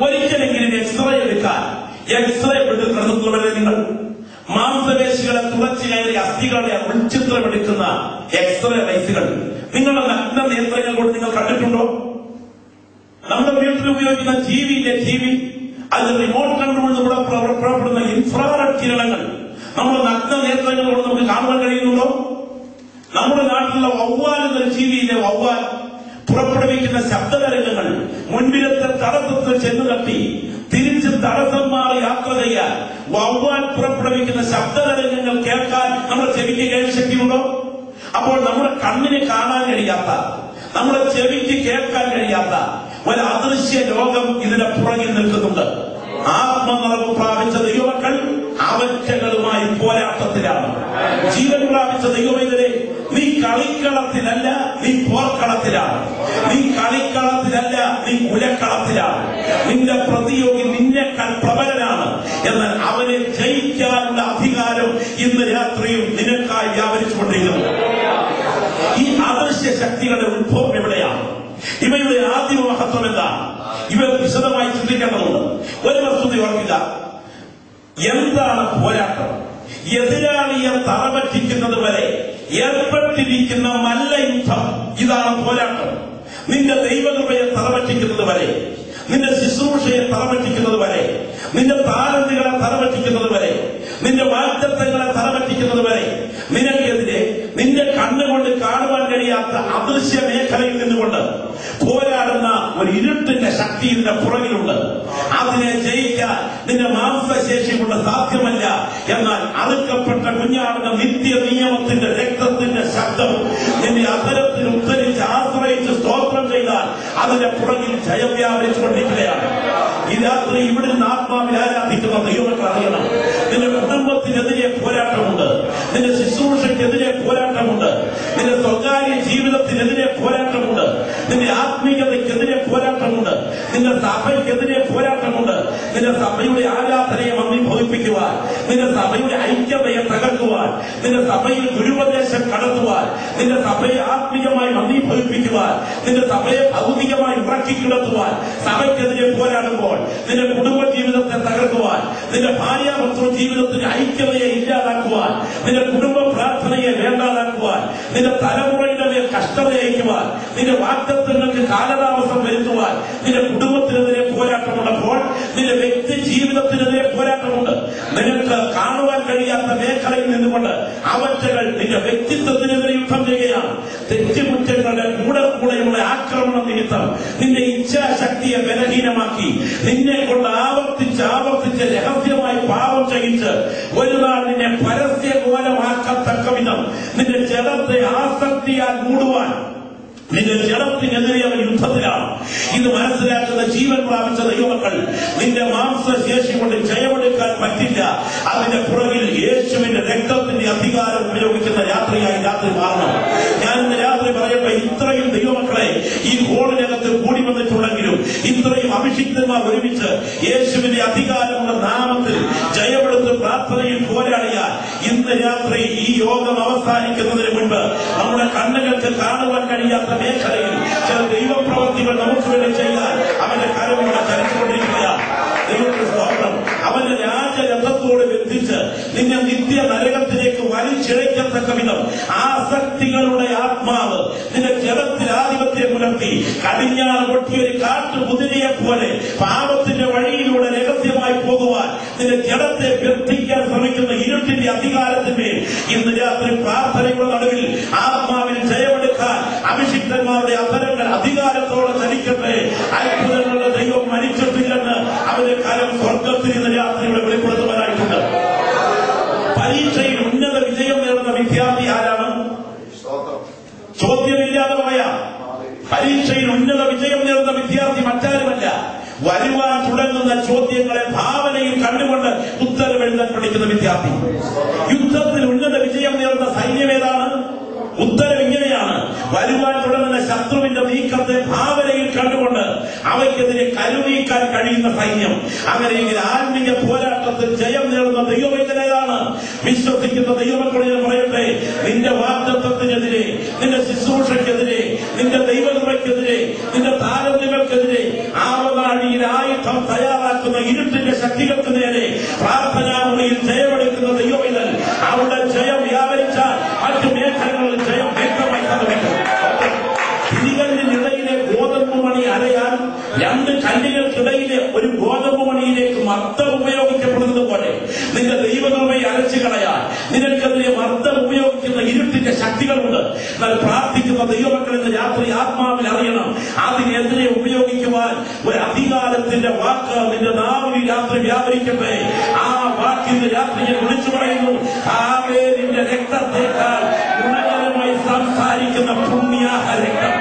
ഒരിക്കലെങ്കിലും എക്സ്റേ എടുക്കാൻ എക്സ്റേ എടുക്കുന്നവരെ നിങ്ങൾ മാംസപേശികളെ തുളച്ചു കയറി അസ്ഥികളുടെ ഉൾചിത്രമെടുക്കുന്ന എക്സ്റേ റൈസുകൾ നിങ്ങളുടെ നഗ്ന നേത്രങ്ങൾ കൊണ്ട് നിങ്ങൾ കണ്ടിട്ടുണ്ടോ? നമ്മുടെ വീട്ടിൽ ഉപയോഗിക്കുന്ന ടി വി അതിന്റെ റിമോട്ട് കൺട്രോളിലൂടെ പുറപ്പെടുന്ന ഇൻഫ്രാറെഡ് കിരണങ്ങൾ നമ്മുടെ നഗ്ന നേത്രങ്ങളോട് നമുക്ക് കാണുവാൻ കഴിയുന്നുണ്ടോ? നമ്മുടെ നാട്ടിലുള്ള വവ്വാൽ എന്നൊരു ജീവിയിലെ വവ്വാൽ പുറപ്പെടുവിക്കുന്ന ശബ്ദതരംഗങ്ങൾ മുൻപിലത്തെ തടസ്സത്തിൽ ചെന്നു തട്ടി തിരിച്ച് തടസ്സം മാറി യാത്ര ചെയ്യാൻ വവ്വാൽ പുറപ്പെടുവിക്കുന്ന ശബ്ദതരംഗങ്ങൾ കേൾക്കാൻ നമ്മുടെ ചെവിക്ക് കേൾവിശക്തിയുണ്ടോ? അപ്പോൾ നമ്മുടെ കണ്ണിന് കാണാൻ കഴിയാത്ത, നമ്മുടെ ചെവിക്ക് കേൾക്കാൻ കഴിയാത്ത ഒരു അദൃശ്യ ലോകം ഇതിന്റെ പുറകിൽ നിൽക്കുന്നുണ്ട്. ആത്മനിറവ് പ്രാപിച്ച ദൈവമക്കൾ അവറ്റകളുമായി പോരാട്ടത്തിലാണ്. ജീവൻ പ്രാപിച്ച ദൈവമേ, നീ കളിക്കളത്തിലല്ല, നീ പോർക്കളത്തിലാണ്. നീ കളിക്കളത്തിലല്ല, നീ കുലക്കളത്തിലാണ്. നിന്റെ പ്രതിയോഗി നിന്നെക്കാൾ പ്രബലനാണ്. എന്നാൽ അവനെ ജയിക്കാനുള്ള അധികാരം ഇന്ന് രാത്രിയും നിനക്കായി വ്യാപരിച്ചുകൊണ്ടിരിക്കുന്നു. ഈ അദൃശ്യ ശക്തികളുടെ ഉത്ഭവം എവിടെയാണ്? ഇവയുടെ ആദ്യ മഹത്വം എന്താണ്? ഇവ വിശദമായി ചിന്തിക്കേണ്ടതുണ്ട്. ഒരു വസ്തുത ഓർക്കുക, എന്താണ് പോരാട്ടം? എതിരാളിയെ തറപറ്റിക്കുന്നത് വരെ ഏർപ്പെട്ടിരിക്കുന്ന മല്ല യുദ്ധം, ഇതാണ് പോരാട്ടം. നിന്റെ ദൈവകൃപയെ തറപറ്റിക്കുന്നത് വരെ, നിന്റെ ശുശ്രൂഷയെ തറപറ്റിക്കുന്നത് വരെ, നിന്റെ താരന്തികളെ തറപറ്റിക്കുന്നത് വരെ, നിന്റെ വാഗ്ദത്തങ്ങളെ തറപറ്റിക്കുന്നത് വരെ, നിനക്കെതിരെ നിന്റെ കണ്ണുകൊണ്ട് കാണുവാൻ കഴിയാത്ത അദൃശ്യ മേഖലയിൽ നിന്നുകൊണ്ട് പോരാടുന്ന ഒരു ഇരുട്ടിന്റെ ശക്തി ഇതിന്റെ പുറകിലുണ്ട്. അതിനെ ജയിക്കാൻ നിന്റെ മാംസശേഷി കൊണ്ട് സാധ്യമല്ല. എന്നാൽ അറുക്കപ്പെട്ട കുഞ്ഞാടുന്ന നിത്യ നിയമത്തിന്റെ രക്തത്തിന്റെ ശബ്ദം നിന്റെ അധരത്തിൽ ഉദ്ധരിച്ച് ആശ്രയിച്ച് സ്തോത്രം ചെയ്താൽ അതിന്റെ പുറകിൽ ജയം വ്യാപരിച്ചുകൊണ്ടിരിക്കുകയാണ്. ഈ രാത്രി ഇവിടെ നിന്ന് ആത്മാവിൽ ആരാധിക്കുന്ന ദൈവമക്കൾ അറിയണം, നിന്റെ കുടുംബത്തിനെതിരെ പോരാട്ടമുണ്ട്, നിന്റെ ശുശ്രൂഷയ്ക്കെതിരെ പോരാട്ടമുണ്ട്, നിന്റെ സ്വകാര്യ ജീവിതത്തിനെതിരെ പോരാട്ടമുണ്ട്, നിന്റെ ആത്മീയതയ്ക്കെതിരെ പോരാട്ടമുണ്ട്, നിന്റെ സഭയ്ക്കെതിരെ പോരാട്ടമുണ്ട്. നിന്റെ സഭയുടെ ആരാധനയെ മന്ദീഭവിപ്പിക്കുവാൻ, നിന്റെ സഭയുടെ ഐക്യതയെ തകർക്കുവാൻ, നിന്റെ സഭയിൽ ദുരുപദേശം കടത്തുവാൻ, നിന്റെ സഭയെ ആത്മീയമായി മന്ദീഭവിപ്പിക്കുവാൻ, നിന്റെ സഭയെ ഭൗതികമായി ഉറക്കിക്കിടത്തുവാൻ സഭയ്ക്കെതിരെ പോരാടുമ്പോൾ നിന്റെ കുടുംബ ജീവിതത്തെ തകർക്കുവാൻ, നിന്റെ ഭാര്യാഭർത്തൃ ജീവിതത്തിന്റെ ഐക്യതയെ ഇല്ലാതാക്കുവാൻ, നിന്റെ കുടുംബ പ്രാർത്ഥനയെ വേണ്ടാതാക്കുവാൻ, നിന്റെ തലമുറയുടെ മേൽ കഷ്ടത അയക്കുവാൻ, നിന്റെ വാഗ്ദത്തങ്ങൾക്ക് കാലതാമസം വരുത്തുവാൻ നിന്റെ കുടുംബത്തിനെതിരെ പോരാട്ടമുള്ളപ്പോൾ നിന്റെ വ്യക്തി ജീവിതത്തിനെതിരെ പോരാട്ടമുണ്ട്. നിനക്ക് കാണുവാൻ കഴിയാത്ത മേഖലയിൽ നിന്നുകൊണ്ട് അവറ്റകൾ നിന്റെ വ്യക്തിത്വത്തിനെതിരെ യുദ്ധം ചെയ്യുകയാണ്. തെറ്റുകുറ്റങ്ങളുടെ കൂടെയുള്ള ആക്രമണം നിമിത്തം നിന്റെ ഇച്ഛാശക്തിയെ ബലഹീനമാക്കി നിന്നെ കൊണ്ട് ആവർത്തിച്ച് രഹസ്യമായി പാപം ചെയ്യിച്ച് ഒരു നാൾ നിന്നെ പരസ്യകോലമാക്കത്തക്ക വിധം നിന്റെ ജഡത്തെ ആസക്തിയാൽ മൂടുവാൻ നിന്റെ ജഡത്തിനെതിരെ അവൻ യുദ്ധത്തിലാണ്. ഇത് മനസ്സിലാക്കുന്ന ജീവൻ പ്രാപിച്ച ദൈവമക്കൾ, നിന്റെ മാംസശേഷി കൊണ്ട് ജയമെടുക്കാൻ പറ്റില്ല. അതിന്റെ പുറകിൽ യേശുവിന്റെ രക്തത്തിന്റെ അധികാരം ഉപയോഗിക്കുന്ന രാത്രിയായി രാത്രി മാറണം. ഞാൻ ഇന്ന് രാത്രി പറയട്ടെ, ഇത്രയും ദൈവമക്കളെ ഈ ഹോളിനകത്ത് കൂടി വന്നിട്ടുണ്ടെങ്കിലും ഇത്രയും അഭിഷിക്തന്മാർ ഒരുമിച്ച് യേശുവിന്റെ അധികാരമുള്ള നാമത്തിൽ ജയമെടുത്ത് പ്രാർത്ഥനയിൽ പോരാടിയാൽ ഇന്ന് രാത്രി ഈ യോഗം അവസാനിക്കുന്നതിന് മുൻപ് നമ്മുടെ കണ്ണുകൾക്ക് കാണുവാൻ കഴിയാത്ത മേഖലയിൽ ചില ദൈവപ്രവർത്തികൾ നമുക്ക് വേണ്ടി ചെയ്താൽ അവന്റെ കരമിവിടെ ചലിച്ചുകൊണ്ടിരിക്കുക. ദൈവത്തിന് സ്തോത്രം. അവന്റെ രാജരഥത്തോട് ബന്ധിച്ച് നിന്നെ നിത്യ നരകത്തിലേക്ക് വലിച്ചിഴയ്ക്കത്തക്ക വിധം ആസക്തികളുടെ ആത്മാവ് നിന്റെ ജഡത്തിൽ ആധിപത്യം പുലർത്തി കടിഞ്ഞാറ് പൊട്ടിയൊരു കാട്ടുകുതിരയെ പോലെ പാപത്തിന്റെ വഴിയിലൂടെ രഹസ്യമായി പോകുവാൻ നിന്റെ ജഡത്തെ ബന്ധിക്കാൻ ശ്രമിക്കുന്ന ഇരുട്ടിന്റെ അധികാരത്തിന്മേൽ ഇന്ന് രാത്രി പ്രാർത്ഥനയുടെ നടുവിൽ ആത്മാവിൽ ജയമെടുക്കാൻ അഭിഷിക്തന്മാരുടെ അധരങ്ങൾ അധികാരത്തോടെ ചലിക്കട്ടെ. അത്ഭുതങ്ങളുടെ ദൈവം മരിച്ചിട്ടില്ലെന്ന് അവന്റെ കരം സ്വർഗത്തിൽ ഇന്ന് രാത്രിയുടെ വെളിപ്പെടുത്തുവാനായിട്ടുണ്ട്. പരീക്ഷയിൽ ഉന്നത വിജയം നേടുന്ന വിദ്യാർത്ഥി ആരാണ്? ചോദ്യമില്ലാതെ പറയാം. പരീക്ഷയിൽ ഉന്നത വിജയം നേടുന്ന വിദ്യാർത്ഥി മറ്റാരുമല്ല, വരുവാൻ തുടങ്ങുന്ന ചോദ്യങ്ങളെ ഭാവനയിൽ കണ്ടുകൊണ്ട് ഉത്തരവെഴുതാൻ പഠിക്കുന്ന വിദ്യാർത്ഥി. യുദ്ധത്തിൽ ഉന്നത വിജയം നേടുന്ന സൈന്യമേതാണ്? ഉത്തരം ഇങ്ങനെയാണ്: വരുവാൻ തുടങ്ങുന്ന ശത്രുവിന്റെ നീക്കത്തെ ഭാവനയിൽ കണ്ടുകൊണ്ട് അവയ്ക്കെതിരെ കരുനീക്കാൻ കഴിയുന്ന സൈന്യം. അങ്ങനെയെങ്കിൽ ആത്മീയ പോരാട്ടത്തിൽ ജയം നേടുന്ന ദൈവവേദനയാണ്. വിശ്വസിക്കുന്ന ദൈവമക്കളെ ഞാൻ പറയട്ടെ, നിന്റെ വാഗ്ദത്തത്തിനെതിരെ, നിന്റെ ശുശ്രൂഷയ്ക്കെതിരെ, നിന്റെ ദൈവകൃപയ്ക്കെതിരെ, നിന്റെ താരതമ്യങ്ങൾക്കെതിരെ ആവനാഴിയിൽ ആയുധം തയ്യാറാക്കുന്ന ഇരുട്ടിന്റെ ശക്തികൾക്ക് നേരെ പ്രാർത്ഥനാമുറിയിൽ ജയമെടുക്കുന്ന ദൈവവേദൻ അവിടെ ജയം വ്യാപരിച്ചാൽ മറ്റു മേഖലകളിൽ ജയം വ്യക്തമായി സംഭവിക്കും. തിരികല്ലിനിടയിലെ ഗോതമ്പ് മണി അരയാൻ രണ്ട് കല്ലുകൾ ജനങ്ങൾക്കിടയിലെ ഒരു ഗോതമ്പ് മണിയിലേക്ക് മർദ്ദം ഉപയോഗിക്കപ്പെടുന്നത് പോലെ നിന്റെ ദൈവകൃപയെ അരച്ചു കളയാൻ നിനക്കെതിരെ മർദ്ദം ഉപയോഗിക്കുന്ന ഇരുട്ടിന്റെ ശക്തികളുണ്ട്. എന്നാൽ പ്രാർത്ഥിക്കുന്ന ദൈവമക്കൾ ഇന്ന് രാത്രി ആത്മാവിൽ അറിയണം, അതിനെതിരെ ഉപയോഗിക്കുവാൻ ഒരു അധികാരത്തിന്റെ വാക്ക് നിന്റെ നാവിൽ രാത്രി വ്യാപരിക്കട്ടെ. ആ വാക്കിന്റെ രാത്രി ഞാൻ വിളിച്ചു പറയുന്നു, ഹാവേലിന്റെ രക്തത്തേക്കാൾ ഗുണകരമായി സംസാരിക്കുന്ന പുണ്യാഹ രക്തം.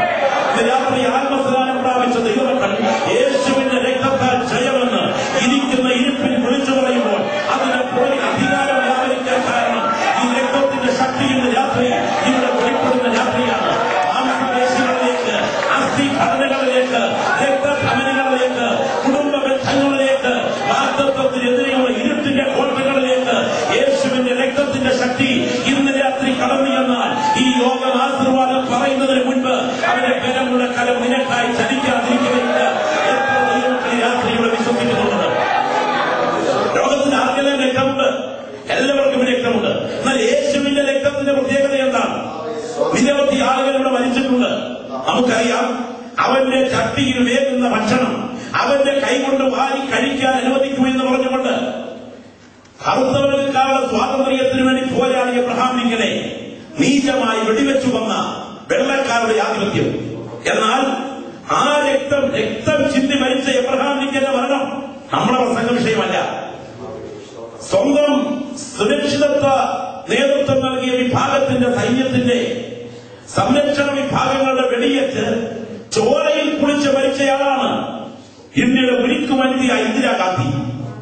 രാത്രി ആത്മസ്നാനം പ്രാപിച്ച ദൈവമക്കൾ യേശുവിന്റെ രക്തത്താൽ ജയമെന്ന് ഇരിക്കുന്ന ഇരുപ്പിൽ വിളിച്ചു പറയുമ്പോൾ അതിന്റെ പുറകിൽ അധികാരം വ്യാപരിക്കാൻ കാരണം ഈ രക്തത്തിന്റെ ശക്തി ഇന്ന് രാത്രി ഇവിടെ വെളിപ്പെടുന്ന രാത്രിയാണ്. മാംസപേശികളിലേക്ക്, അസ്ഥി ഘടനകളിലേക്ക്, രക്തധമനികളിലേക്ക്, കുടുംബ ബന്ധങ്ങളിലേക്ക്, വാഗ്ദത്തത്തിനെതിരെയുള്ള ഇരുട്ടിന്റെ കോട്ടകളിലേക്ക് യേശുവിന്റെ രക്തത്തിന്റെ ശക്തി ഇന്ന് രാത്രി കടന്നു ചെന്നാൽ ഈ യോഗം ആശീർവാദം പറയുന്നതിന് മുൻപ് അവന്റെ ബലമുള്ള കലം നിനക്കായി ചലിക്കാതിരിക്കുകയില്ല. എത്ര ദൈവമക്കൾ ഈ രാത്രിയുടെ വിശ്വസിക്കുന്നുണ്ട്? ലോകത്തിന് ആർക്കെല്ലാം രക്തമുണ്ട്, എല്ലാവർക്കും രക്തമുണ്ട്. എന്നാൽ യേശുവിന്റെ രക്തത്തിന്റെ പ്രത്യേകത എന്താണ്? നിരവധി ആളുകൾ ഇവിടെ മരിച്ചിട്ടുണ്ട്. നമുക്കറിയാം, അവന്റെ ചട്ടിയിൽ വേകുന്ന ഭക്ഷണം അവന്റെ കൈകൊണ്ട് വാരി കഴിക്കാൻ അനുവദിക്കൂ എന്ന് പറഞ്ഞുകൊണ്ട് കറുത്തവർക്കാരുടെ സ്വാതന്ത്ര്യത്തിന് വേണ്ടി പോരാടിയ എബ്രഹാം ലിങ്കനെ നീചമായി വെടിവെച്ചു വന്ന വെള്ളക്കാരുടെ ആധിപത്യം. എന്നാൽ ആ രക്തം ചിന്തി മരിച്ച എബ്രഹാം ലിങ്കന്റെ മരണം നമ്മുടെ പ്രസംഗ വിഷയമല്ല. സ്വന്തം സുരക്ഷിതത്വ നേതൃത്വം നൽകിയ വിഭാഗത്തിന്റെ സൈന്യത്തിന്റെ സംരക്ഷണ വിഭാഗങ്ങളുടെ വെടിയേറ്റ് ചോരയിൽ കുളിച്ച് മരിച്ചയാളാണ് ഇന്ത്യയുടെ ഉരുക്കു വനിതയായ ഇന്ദിരാഗാന്ധി.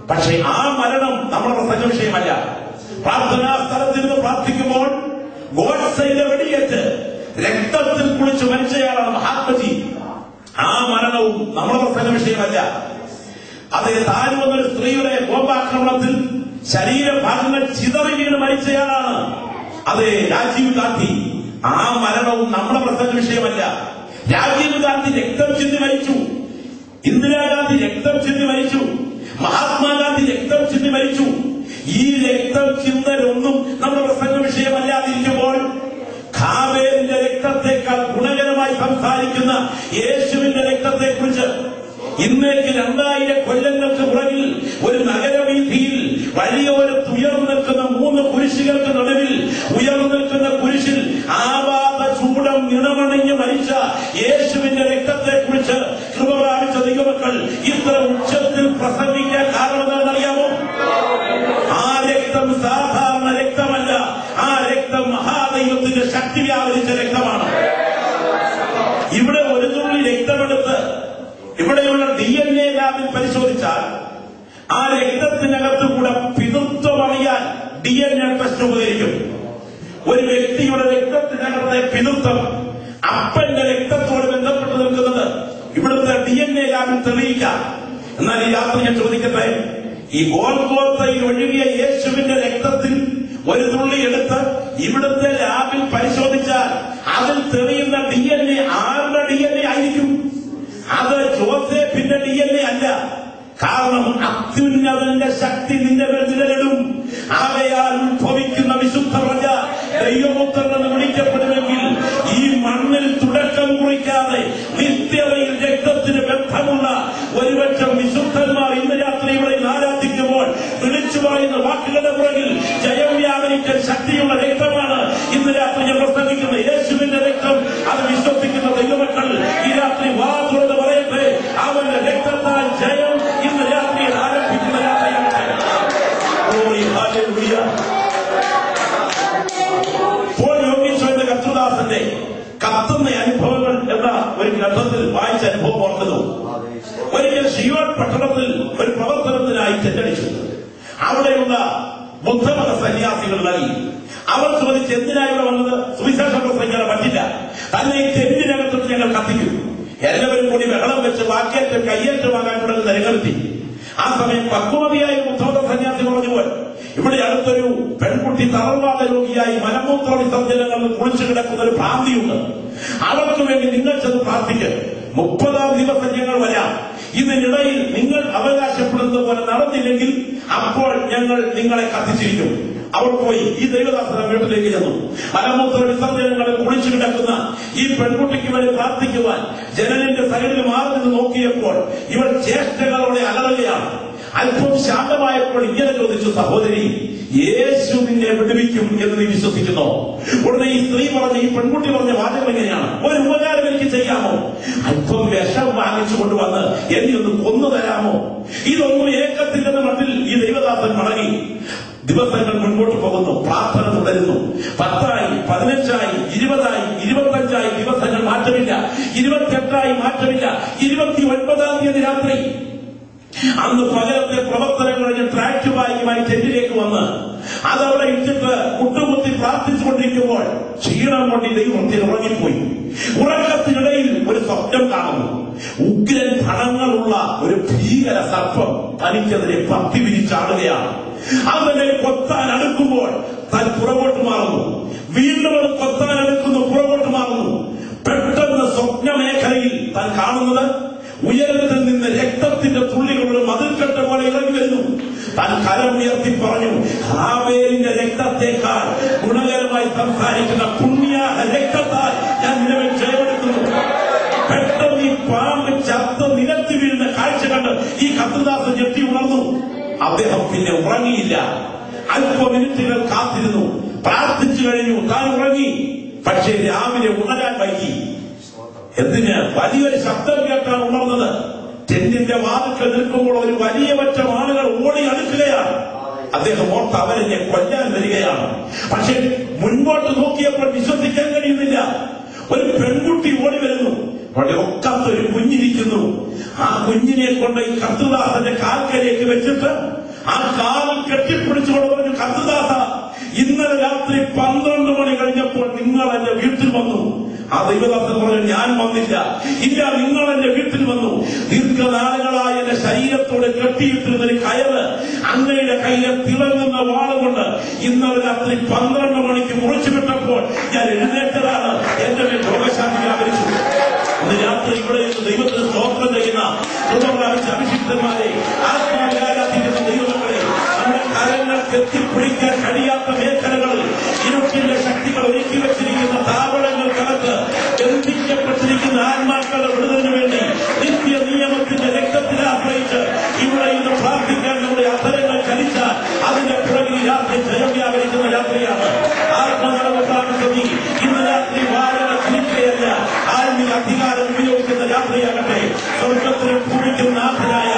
പക്ഷേ ആ മരണം നമ്മുടെ പ്രസംഗ വിഷയമല്ല. പ്രാർത്ഥനാ സ്ഥലത്തിരുന്ന് പ്രാർത്ഥിക്കുമ്പോൾ ഗോഡ്സെയുടെ വെടിയേറ്റ് രക്തത്തിൽ കുളിച്ച് മരിച്ചയാളാണ് മഹാത്മജി. ആ മരണവും നമ്മുടെ പ്രസംഗ വിഷയമല്ല. അത് താനും എന്നൊരു സ്ത്രീയുടെ ബോംബാക്രമണത്തിൽ ശരീരഭാഗങ്ങൾ ചിതറി വീണ് മരിച്ചയാളാണ് അത് രാജീവ് ഗാന്ധി. ആ മരണവും നമ്മുടെ പ്രസംഗ വിഷയമല്ല. രാജീവ് ഗാന്ധി രക്തം ചിന്തി മരിച്ചു, ഇന്ദിരാഗാന്ധി രക്തം ചിന്തി മരിച്ചു, മഹാത്മാഗാന്ധി രക്തം ചിന്തി മരിച്ചു. ഈ രക്തം ചിന്തലൊന്നും നമ്മുടെ പ്രസംഗ വിഷയമല്ലാതിരിക്കുമ്പോൾ ഹാവേലിന്റെ രക്തത്തെക്കാൾ ഗുണകരമായി സംസാരിക്കുന്ന യേശുവിന്റെ രക്തത്തെക്കുറിച്ച് ഇന്നേക്ക് 2000 കൊല്ലങ്ങൾക്ക് പുറകിൽ ഒരു നഗരവീഥിയിൽ വഴിയോരത്ത് ഉയർന്നു നിൽക്കുന്ന 3 കുരിശുകൾക്ക് നടുവിൽ ഉയർന്നു നിൽക്കുന്ന കുരിശിൽ ആവാത ചൂടം നിണമണിഞ്ഞ് മരിച്ച യേശുവിന്റെ രക്തത്തെക്കുറിച്ച് കൃപ പ്രാപിച്ച ദൈവമക്കൾ ഇത്ര ഉച്ചത്തിൽ പ്രസംഗിക്കാൻ കാരണം എന്താണെന്നറിയാമോ? ആ രക്തം സാധാരണ രക്തമല്ല. ആ രക്തം മഹാദൈവത്തിന്റെ ശക്തി വ്യാപരിച്ച രക്തമാണ്. ഇവിടെ ഒരു തുള്ളി രക്തമെടുത്ത് ഇവിടെയുള്ള DNA ലാബിൽ പരിശോധിച്ചാൽ ആ രക്തത്തിനകത്ത് കൂടെ പിതൃത്വം അറിയാൻ DNA ടെസ്റ്റ് ഉപകരിക്കും. ഒരു വ്യക്തിയുടെ രക്തത്തിനകത്തെ പിതൃത്വം അപ്പന്റെ രക്തത്തോട് ബന്ധപ്പെട്ട് നിൽക്കുന്നത് ഇവിടുത്തെ DNA ലാബിൽ തെളിയിക്കാം. എന്നാൽ ഈ രാത്രി ഞാൻ ചോദിക്കട്ടെ, ഈ ഗോൽഗോത്തയിൽ ഒഴുകിയ യേശുവിന്റെ രക്തത്തിൽ ഒരു തുള്ളി എടുത്ത് ഇവിടുത്തെ ലാബിൽ പരിശോധിച്ചാൽ അതിൽ തെളിയുന്ന DNA ആരുടെ DNA ആയിരിക്കും? അത് ജോസഫിന്റെ DNA അല്ല. കാരണം അത്യുന്നതന്റെ ശക്തി നിന്റെ നിലനിടും. അവയാൽ ഉത്ഭവിക്കുന്ന വിശുദ്ധ പ്രജ ദൈവപുത്രനെന്ന് വിളിക്കപ്പെടുമെങ്കിൽ ഈ മണ്ണിൽ തുടക്കം കുറിക്കാതെ നിത്യതയിൽ രക്തത്തിന് ബന്ധമുള്ള ഒരുപക്ഷം വിശുദ്ധന്മാർ ഇന്ന് രാത്രി ഇവിടെ ആരാധിക്കുമ്പോൾ വിളിച്ചു പറയുന്ന വാക്കുകളുടെ പുറകിൽ ജയം വ്യാപരിക്കാൻ ശക്തിയുള്ള രക്തമാണ് ഇന്ന് രാത്രി ഞാൻ പ്രസംഗിക്കുന്ന യേശുവിന്റെ രക്തം. അത് വിശ്വസിക്കുന്ന ദൈവമക്കൾ ഈ രാത്രി വാ തുറന്ന് പറയട്ടെ, അവന്റെ രക്തത്താൽ ജയം ഇന്ന് രാത്രി ആരംഭിക്കുന്ന രാത്രിയാണ്. പോൾ യോഗീശ്വരന്റെ കർത്തൃദാസന്റെ കത്തുന്ന അനുഭവങ്ങൾ എന്ന ഒരു ഗ്രന്ഥത്തിൽ വായിച്ച അനുഭവം ഓർക്കുന്നു. ഒരിക്കൽ ഷിയോൺ പട്ടണത്തിൽ ഒരു പ്രവർത്തനത്തിനായി ചെന്നടിച്ചു. അവിടെയുള്ള ബുദ്ധമത സന്യാസികൾ നൽകി. അവർ ചോദിച്ച് എന്തിനായി ഇവിടെ വന്നത്? സുവിശേഷം പ്രസംഗിക്കാൻ പറ്റില്ല, തന്നെ ഈ തെരുവിനകത്ത് ഞങ്ങൾ കത്തിക്കും. എല്ലാവരും കൂടി ബഹളം വെച്ച് വാക്കേറ്റം കയ്യേറ്റമാകാൻ തുടങ്ങുന്ന രംഗത്തി. ആ സമയം പക്വമതിയായ ബുദ്ധമത സന്യാസി പറഞ്ഞുപോൽ ഇവിടെ അടുത്തൊരു പെൺകുട്ടി തളർവാദ രോഗിയായി മലമൂത്ര വിസർജനങ്ങളിൽ കുളിച്ചു കിടക്കുന്ന ഒരു ഭ്രാന്തിയുണ്ട്. അവർക്ക് വേണ്ടി നിങ്ങൾ ചെന്ന് പ്രാർത്ഥിക്കുക. 30-ാം ദിവസം ഞങ്ങൾ വരാം. ഇതിനിടയിൽ നിങ്ങൾ അവകാശപ്പെടുന്നത് പോലെ നടന്നില്ലെങ്കിൽ അപ്പോൾ ഞങ്ങൾ നിങ്ങളെ കത്തിച്ചിരിക്കും. അവർ പോയി ഈ ദൈവദാസന വീട്ടിലേക്ക് ചെന്നു. മലമൂത്ര വിസർജനങ്ങളിൽ കുളിച്ചു കിടക്കുന്ന ഈ പെൺകുട്ടിക്ക് വേണ്ടി പ്രാർത്ഥിക്കുവാൻ ജനലിന്റെ സൈഡിൽ മാറി നിന്ന് നോക്കിയപ്പോൾ ഇവൾ ചേഷ്ടകളോടെ അലറുകയാണ്. അല്പം ശാന്തമായപ്പോൾ ഇങ്ങനെ ചോദിച്ചു, സഹോദരി, യേശു നിന്നെ വിടുവിക്കും എന്ന് നീ വിശ്വസിക്കുന്നോ? ഉടനെ ഈ സ്ത്രീ പറഞ്ഞ, ഈ പെൺകുട്ടി പറഞ്ഞ വാചകം എങ്ങനെയാണ്? ഒരു ഉപകാരം എനിക്ക് ചെയ്യാമോ? അല്പം വിഷം വാങ്ങിച്ചു കൊണ്ടുവന്ന് എന്നെ ഒന്ന് കൊന്നു തരാമോ? ഇതൊന്നും ഏക്കത്തില്ലെന്ന മട്ടിൽ ഈ ദൈവദാസൻ മടങ്ങി. ദിവസങ്ങൾ മുൻപോട്ട് പോകുന്നു, പ്രാർത്ഥന തുടരുന്നു. 10 15 20 25 ദിവസങ്ങൾ മാറ്റമില്ല. 28 മാറ്റമില്ല. 29 തീയതി രാത്രി, അന്ന് പകരത്തെ പ്രവർത്തനം കഴിഞ്ഞ് ട്രാക്ട് ബാഗുമായി ടെന്റിലേക്ക് വന്ന് അതവിടെ ഇട്ടിട്ട് മുട്ടുകുത്തി പ്രാർത്ഥിച്ചുകൊണ്ടിരിക്കുമ്പോൾ ക്ഷീണം കൊണ്ട് ദൈവത്തിൽ ഉറങ്ങിപ്പോയി. ഉറക്കത്തിനിടയിൽ ഒരു സ്വപ്നം കാണുന്നു. ഉഗ്രൻ ഫണങ്ങളുള്ള ഒരു ഭീകര സർപ്പം തനിക്കെതിരെ പത്തി വിരിച്ചാടുകയാണ്. അവനെ കൊത്താൻ അടുക്കുമ്പോൾ താൻ പുറകോട്ട് മാറുന്നു. വീണ്ടും അത് കൊത്താൻ അടുക്കുന്നു, പുറകോട്ട് മാറുന്നു. പെട്ടെന്ന് സ്വപ്ന മേഖലയിൽ താൻ കാണുന്നത് ഉയരത്തിൽ നിന്ന് രക്തത്തിന്റെ തുള്ളികളുടെ മതിൽക്കെട്ട് പോലെ ഇറങ്ങി വരുന്നു. താൻ കരം ഉയർത്തി പറഞ്ഞു, ഹാബേലിന്റെ രക്തത്തെക്കാൾ ഗുണകരമായി സംസാരിക്കുന്ന പുണ്യ രക്തത്താൽ ഞാൻ നിലവിൽ ജയമെടുക്കുന്നു. പെട്ടെന്ന് ഈ പാമ്പ് ചത്ത് നിലത്തി വീഴുന്ന കാഴ്ച കണ്ട് ഈ കർത്തൃദാസൻ ഞെട്ടി ഉണർന്നു. അദ്ദേഹം പിന്നെ ഉറങ്ങിയില്ല. അല്പ മിനിറ്റുകൾ കാത്തിരുന്നു, പ്രാർത്ഥിച്ചു കഴിഞ്ഞു, താൻ ഉറങ്ങി. പക്ഷേ രാവിലെ ഉണരാൻ വൈകി. എന്തിന്? വലിയൊരു ശബ്ദം കേട്ടാണ് ഉണർന്നത്. ടെന്റിന്റെ വാതിൽക്കൽ നിൽക്കുമ്പോൾ ഒരു വലിയ പറ്റം ആളുകൾ ഓടി അടുക്കുകയാണ്. അദ്ദേഹം ഓർത്ത് അവരെന്നെ കൊല്ലാൻ വരികയാണ്. പക്ഷെ മുൻപോട്ട് നോക്കിയപ്പോൾ വിശ്വസിക്കാൻ കഴിയുന്നില്ല. ഒരു പെൺകുട്ടി ഓടി വരുന്നു. അവിടെ ഒക്കത്തൊരു കുഞ്ഞിരിക്കുന്നു. ആ കുഞ്ഞിനെ കൊണ്ട് ഈ കർത്തൃദാസന്റെ കാൽക്കലേക്ക് വെച്ചിട്ട് ആ കാലം കെട്ടിപ്പിടിച്ചുകൊണ്ട് പറഞ്ഞു, കർത്തൃദാസ, ഇന്നലെ രാത്രി 12 മണി കഴിഞ്ഞപ്പോൾ നിങ്ങൾ എന്റെ വീട്ടിൽ വന്നു. ആ ദൈവദാസൻ പറഞ്ഞു, ഞാൻ വന്നില്ല. ഇല്ല, നിങ്ങൾ എന്റെ വീട്ടിൽ വന്നു. ദീർഘനാളുകളായ എന്റെ ശരീരത്തോടെ കെട്ടിയിട്ടിരുന്നൊരു കയറ് അങ്ങയുടെ കയ്യിലെ തിളങ്ങുന്ന വാളുകൊണ്ട് ഇന്നലെ രാത്രി 12 മണിക്ക് മുറിച്ചു വിട്ടപ്പോൾ ഞാൻ എഴുന്നേറ്റതാണ്. എന്റെ മേൽ രോഗശാന്തി വ്യാപരിച്ചു. ഇന്ന് രാത്രി ഇവിടെ നിന്ന് ദൈവത്തിന് സ്തോത്രം ചെയ്യുന്ന പ്രാപിച്ച അഭിഷിക്തന്മാരെ, ആത്മാവിൽ ആരാധിക്കുന്ന ദൈവമക്കളെ, നമ്മുടെ കരങ്ങൾക്ക് എത്തിപ്പിടിക്കാൻ കഴിയാത്ത മേഖലകളിൽ ഇരുട്ടിന്റെ ശക്തികൾ ഒരുക്കി വെച്ചിരിക്കുന്ന താവളങ്ങൾക്കകത്ത് ബന്ധിക്കപ്പെട്ടിരിക്കുന്ന ആത്മാക്കളുടെ വിടുതലിനു വേണ്ടി നിത്യ നിയമത്തിന്റെ രക്തത്തിൽ ആശ്രയിച്ച് ഇവിടെ ഇന്ന് പ്രാർത്ഥിക്കാൻ നമ്മുടെ അധരങ്ങൾ ചലിച്ചാൽ അതിന്റെ പുറകിൽ രാത്രി ജയം വ്യാപരിക്കുന്ന രാത്രിയാണ്. ആത്മാവ് പ്രാപിച്ചതി ഇന്ന് രാത്രി വാഴകൾ ചിരിക്കുകയല്ല, ആത്മീയ അധികാരം ഉപയോഗിക്കുന്ന രാത്രിയാകട്ടെ. സ്വർഗത്തിനും ഭൂമിക്കും നാഥനായ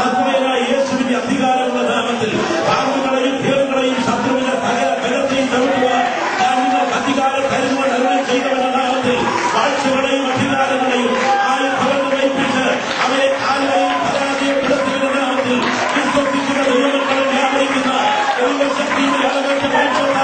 ആത്മീയനായ യേശുവിന്റെ അധികാരമുള്ള നാമത്തിൽ പാമ്പുകളെയും തേളുകളെയും ശത്രുവിന്റെ സകല ബലത്തെയും ചവിട്ടുവാൻ ഞാൻ നിങ്ങൾക്ക് അധികാരം തരുവാൻ അരുളി ചെയ്തവന്റെ നാമത്തിൽ വാഴ്ചകളെയും അധികാരങ്ങളെയും ആയുധങ്ങൾ വയ്പ്പിച്ച് അവരെ കാലുകളെയും പരാജയപ്പെടുത്തിയ നാമത്തിൽ വിശ്വസിക്കുന്ന ദൈവമക്കളെ വ്യാപരിക്കുന്ന ദൈവശക്തിയുടെ അളവേറ്റ വാഴ്ചയുള്ള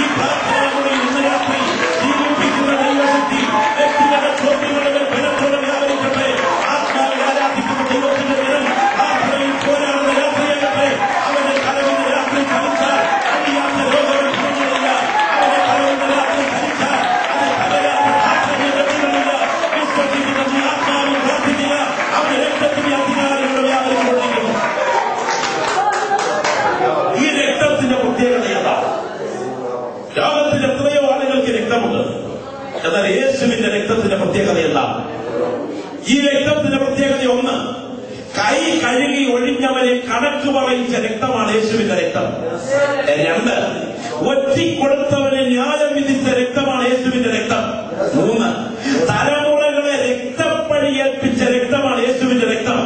ഈ പ്രാർത്ഥനകളുടെ ഇന്ന് രാത്രി ജീവിപ്പിക്കുന്ന ദൈവശക്തി വ്യക്തികളുടെ ചോദ്യങ്ങളുടെ ബലത്തോടെ വ്യാപരിക്കട്ടെ. ആത്മാവിൽ ആരാധിക്കുന്ന ദൈവത്തിന്റെ ദിനം പ്രാർത്ഥനയിൽ പോരാടുന്ന രാത്രിയാകട്ടെ. അവന്റെ കലവിന്റെ രാത്രി കളിച്ചാൽ അടിയാത്ത രോഗങ്ങൾ ഭൂമിയിലില്ല. അവന്റെ കലവിന്റെ രാത്രി കളിച്ചാൽ അത് കലയാത്ത പ്രാർത്ഥനയെ രക്ഷകളില്ല. വിശ്വസിക്കുന്ന നീ ആത്മാവിൽ പ്രാർത്ഥിക്കുക. അവന്റെ രക്തത്തിന്റെ അധികാരങ്ങളുടെ വ്യാപരിച്ചുകൊണ്ടിരിക്കുന്നു. ഈ രക്തത്തിന്റെ പ്രത്യേകത ഏതാണ്? ലോകത്തിൽ എത്രയോ ആളുകൾക്ക് രക്തമുണ്ട്. എന്നാൽ യേശുവിന്റെ രക്തത്തിന്റെ പ്രത്യേകത എന്താണ്? ഈ രക്തത്തിന്റെ പ്രത്യേകത ഒന്ന്, കൈ കഴുകി ഒഴിഞ്ഞവരെ കണക്ക് പറയിച്ച രക്തമാണ് യേശുവിന്റെ രക്തം. 2, ഒറ്റിക്കൊടുത്തവനെ ന്യായം വിധിച്ച രക്തമാണ് യേശുവിന്റെ രക്തം. 3, തലമുറകളെ രക്തപ്പഴി ഏൽപ്പിച്ച രക്തമാണ് യേശുവിന്റെ രക്തം.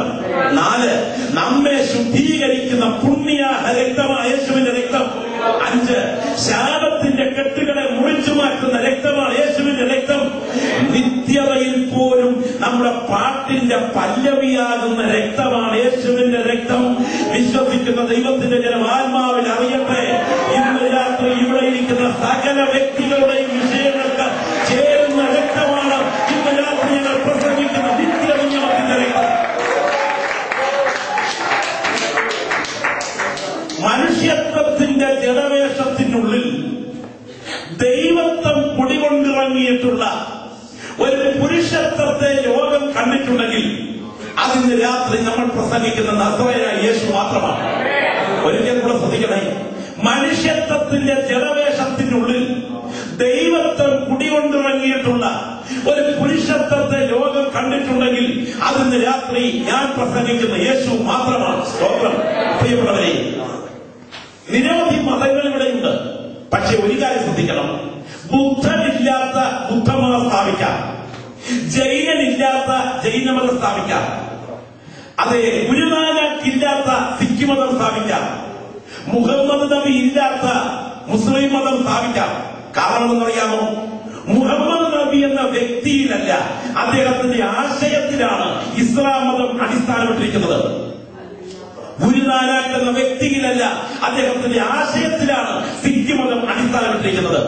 4, നമ്മെ ശുദ്ധീകരിക്കുന്ന പുണ്യ രക്തമാണ് യേശുവിന്റെ രക്തം. 5, ശാപത്തിന്റെ കെട്ടുകളെ മുറിച്ചു മാറ്റുന്ന രക്തമാണ് യേശുവിന്റെ രക്തം. നിത്യതയിൽ പോലും നമ്മുടെ പാട്ടിന്റെ പല്ലവിയാകുന്ന രക്തമാണ് യേശുവിന്റെ രക്തം. വിശ്വസിക്കുന്ന ദൈവത്തിന്റെ ജനം ആത്മാവിൽ അറിയട്ടെ. ഇന്ന് രാത്രി ഇവിടെ ഇരിക്കുന്ന സകല വ്യക്തികളുടെയും വിഷയങ്ങൾക്ക് ചേരുന്ന രക്തമാണ് ഇന്ന് രാത്രി ഞങ്ങൾ പ്രസംഗിക്കുന്ന നിത്യനിയമത്തിന്റെ രക്തം. മനുഷ്യത്വത്തിന്റെ ജഡവേഷത്തിനുള്ളിൽ ദൈവത്വം കുടികൊണ്ടിറങ്ങിയിട്ടുള്ള ഒരു പുരുഷത്വത്തെ ലോകം കണ്ടിട്ടുണ്ടെങ്കിൽ അതിന് രാത്രി നമ്മൾ പ്രസംഗിക്കുന്ന നസറേയനായ യേശു മാത്രമാണ്. ഒരിക്കൽ കൂടെ ശ്രദ്ധിക്കണേ, മനുഷ്യത്വത്തിന്റെ ജഡവേഷത്തിനുള്ളിൽ ദൈവത്വം കുടികൊണ്ടിറങ്ങിയിട്ടുള്ള ഒരു പുരുഷത്വത്തെ ലോകം കണ്ടിട്ടുണ്ടെങ്കിൽ അതിന്ന് രാത്രി ഞാൻ പ്രസംഗിക്കുന്ന യേശു മാത്രമാണ്. സ്തോത്രം. പ്രിയപ്പെട്ടവരെ, നിരവധി മതങ്ങൾ ഇവിടെയുണ്ട്. പക്ഷെ ഒരു കാര്യം ശ്രദ്ധിക്കണം, ബുദ്ധനില്ലാത്ത ബുദ്ധമതം സ്ഥാപിക്കാം, ജൈനനില്ലാത്ത ജൈനമതം സ്ഥാപിക്കാം, അതെ, ഗുരുനാനക്കില്ലാത്ത സിഖ് മതം സ്ഥാപിക്കാം, മുഹമ്മദ് നബി ഇല്ലാത്ത മുസ്ലിം മതം സ്ഥാപിക്കാം. കാരണം എന്നറിയാമോ? മുഹമ്മദ് നബി എന്ന വ്യക്തിയിലല്ല, അദ്ദേഹത്തിന്റെ ആശയത്തിലാണ് ഇസ്ലാം മതം അടിസ്ഥാനപ്പെട്ടിരിക്കുന്നത്. ഗുരുനാനക് എന്ന വ്യക്തിയിലല്ല, അദ്ദേഹത്തിന്റെ ആശയത്തിലാണ് സിഖ് മതം അടിസ്ഥാനപ്പെട്ടിരിക്കുന്നത്.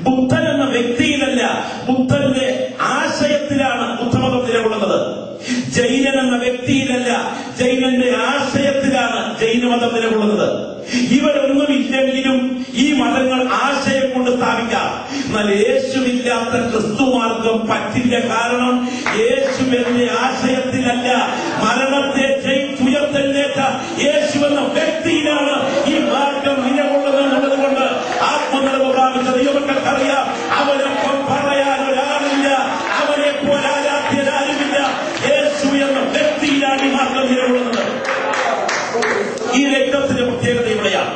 ബുദ്ധൻ എന്ന വ്യക്തിയിലല്ല, ബുദ്ധന്റെ ആശയത്തിലാണ് ബുദ്ധമതം നിലകൊള്ളുന്നത്. ജൈനൻ എന്ന വ്യക്തിയിലല്ല, ജൈനന്റെ ആശയത്തിലാണ് ജൈനമതം നിലകൊള്ളുന്നത്. ഇവരൊന്നുമില്ലെങ്കിലും ഈ മതങ്ങൾ ആശയം കൊണ്ട് സ്ഥാപിക്കാം. എന്നാൽ യേശുവില്ലാത്ത ക്രിസ്തുമാർഗം പറ്റില്ല. കാരണം യേശുവിന്റെ ആശയത്തിലല്ല, മരണത്തെ ജയിച്ചുയർത്തെഴുന്നേറ്റ യേശു എന്ന വ്യക്തിയിലാണ് ഈ മാർഗം നിലകൊള്ളുന്നത് എന്നുള്ളത് കൊണ്ട് ആത്മനിർഭർ പ്രാപിച്ച ദൈവമക്കൾക്കറിയാം, അവരൊപ്പം പറയാൻ ഒരാളില്ല, അവരെ പോലെ ആരാധ്യരാരുമില്ല. യേശു എന്ന വ്യക്തിയിലാണ് ഈ മാർഗം നിലകൊള്ളുന്നത്. ഈ രക്തത്തിന്റെ പ്രത്യേകത ഇവിടെയാണ്.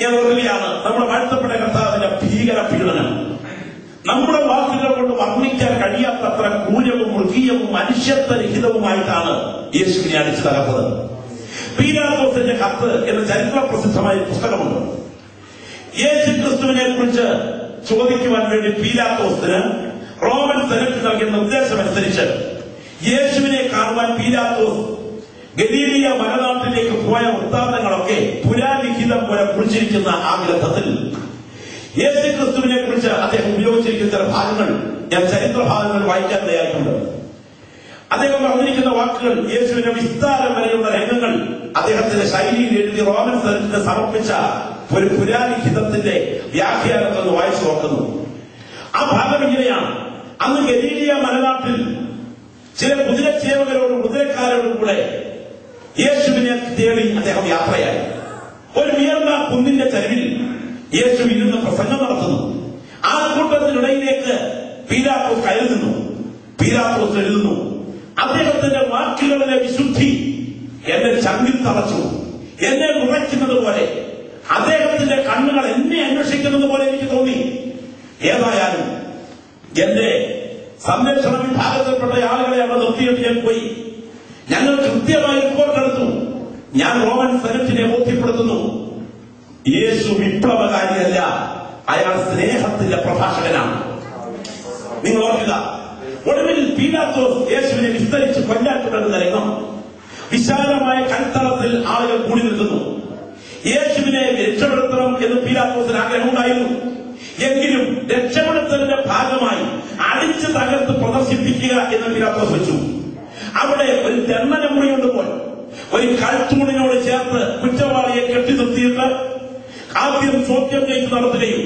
ഞാൻ ഓർക്കുകയാണ്, നമ്മുടെ വാഴ്ത്തപ്പെട്ട കർത്താവിന്റെ ഭീകര പീഡനം നമ്മുടെ വാക്കുകൾ കൊണ്ട് വർണ്ണിക്കാൻ കഴിയാത്തത്ര ക്രൂരവും മൃഗീയവും മനുഷ്യത്വരഹിതവുമായിട്ടാണ് യേശുവിനെ അടിച്ചു തകർത്തത്. പീലാത്തോസിന്റെ കത്ത് എന്ന ചരിത്ര പ്രസിദ്ധമായ പുസ്തകമുണ്ട്. യേശു ക്രിസ്തുവിനെ കുറിച്ച് ചോദിക്കുവാൻ വേണ്ടി പീലാത്തോസിന് റോമൻ സെനറ്റ് നൽകിയ നിർദ്ദേശമനുസരിച്ച് യേശുവിനെ കാണുവാൻ പീലാത്തോസ് ഗലീലിയ മലനാട്ടിലേക്ക് പോയ വൃത്താന്തങ്ങളൊക്കെ പുരാലിഖിതം പോലെ കുറിച്ചിരിക്കുന്ന ആ ഗ്രന്ഥത്തിൽ യേശു ക്രിസ്തുവിനെ കുറിച്ച് അദ്ദേഹം ഉപയോഗിച്ചിരിക്കുന്ന ചില ഭാഗങ്ങൾ ഞാൻ ചരിത്ര ഭാഗങ്ങൾ വായിക്കാൻ തയ്യാറുണ്ട്. അദ്ദേഹം പറഞ്ഞിരിക്കുന്ന വാക്കുകൾ, യേശുവിന്റെ വിസ്താരം വരെയുള്ള രംഗങ്ങൾ അദ്ദേഹത്തിന്റെ ശൈലിയിൽ എഴുതി റോമൻ സെനറ്റിന് സമർപ്പിച്ച ഒരു പുരാലിഖിതത്തിന്റെ വ്യാഖ്യാനത്തിൽ വായിച്ചു നോക്കുന്നു. ആ ഭാഗം ഇങ്ങനെയാണ്: അന്ന് ഗലീലിയ മലനാട്ടിൽ ചില കുതിരച്ചേവകരോടും കുതിരക്കാരോടും കൂടെ യേശുവിനെ തേടി അദ്ദേഹം യാത്രയായി. ഒരു ഉയർന്ന കുന്നിന്റെ ചരിവിൽ യേശു ഇരുന്ന് പ്രസംഗം നടത്തുന്നു. ആ കൂട്ടത്തിനിടയിലേക്ക് പീലാത്തോസ് കയറി നിന്നു. പീലാത്തോസ് എഴുതുന്നു, അദ്ദേഹത്തിന്റെ വാക്കുകളിലെ വിശുദ്ധി എന്റെ ചങ്കിൽ തറച്ചു, എന്നെ ഉറയ്ക്കുന്നത് പോലെ അദ്ദേഹത്തിന്റെ കണ്ണുകൾ എന്നെ അന്വേഷിക്കുന്നത് പോലെ എനിക്ക് തോന്നി. ഏതായാലും എന്റെ സംരക്ഷണ വിഭാഗത്തിൽപ്പെട്ട ആളുകളെ അവിടെ നിർത്തിയിട്ട് ഞാൻ പോയി. ഞങ്ങൾ കൃത്യമായി റിപ്പോർട്ട് എടുത്തു. ഞാൻ റോമൻ സെനറ്റിനെ ബോധ്യപ്പെടുത്തുന്നു, യേശു വിപ്ലവകാരിയല്ല, അയാൾ സ്നേഹത്തിന്റെ പ്രഭാഷകനാണ്. നിങ്ങൾ ഓർക്കുക, ഒടുവിൽ പീലാത്തോസ് യേശുവിനെ വിസ്തരിച്ച് കൊല്ലാൻ തുടങ്ങുന്ന രംഗം. വിശാലമായ കൽത്തളത്തിൽ ആളുകൾ കൂടി നിൽക്കുന്നു. യേശുവിനെ രക്ഷപ്പെടുത്തണം എന്ന് പീലാത്തോസിന് ആഗ്രഹമുണ്ടായിരുന്നു. എങ്കിലും രക്ഷപ്പെടുത്തലിന്റെ ഭാഗമായി അടിച്ചു തകർത്ത് പ്രദർശിപ്പിക്കുക എന്ന് പീലാത്തോസ് വെച്ചു. അവിടെ ഒരു ദണ്ഡന മുറിയുണ്ട് പോൽ ഒരു കൽത്തൂണിനോട് ചേർത്ത് കുറ്റവാളിയെ കെട്ടി നിർത്തിയിട്ട് ആദ്യം ചോദ്യം ചെയ്ത് നടത്തുകയും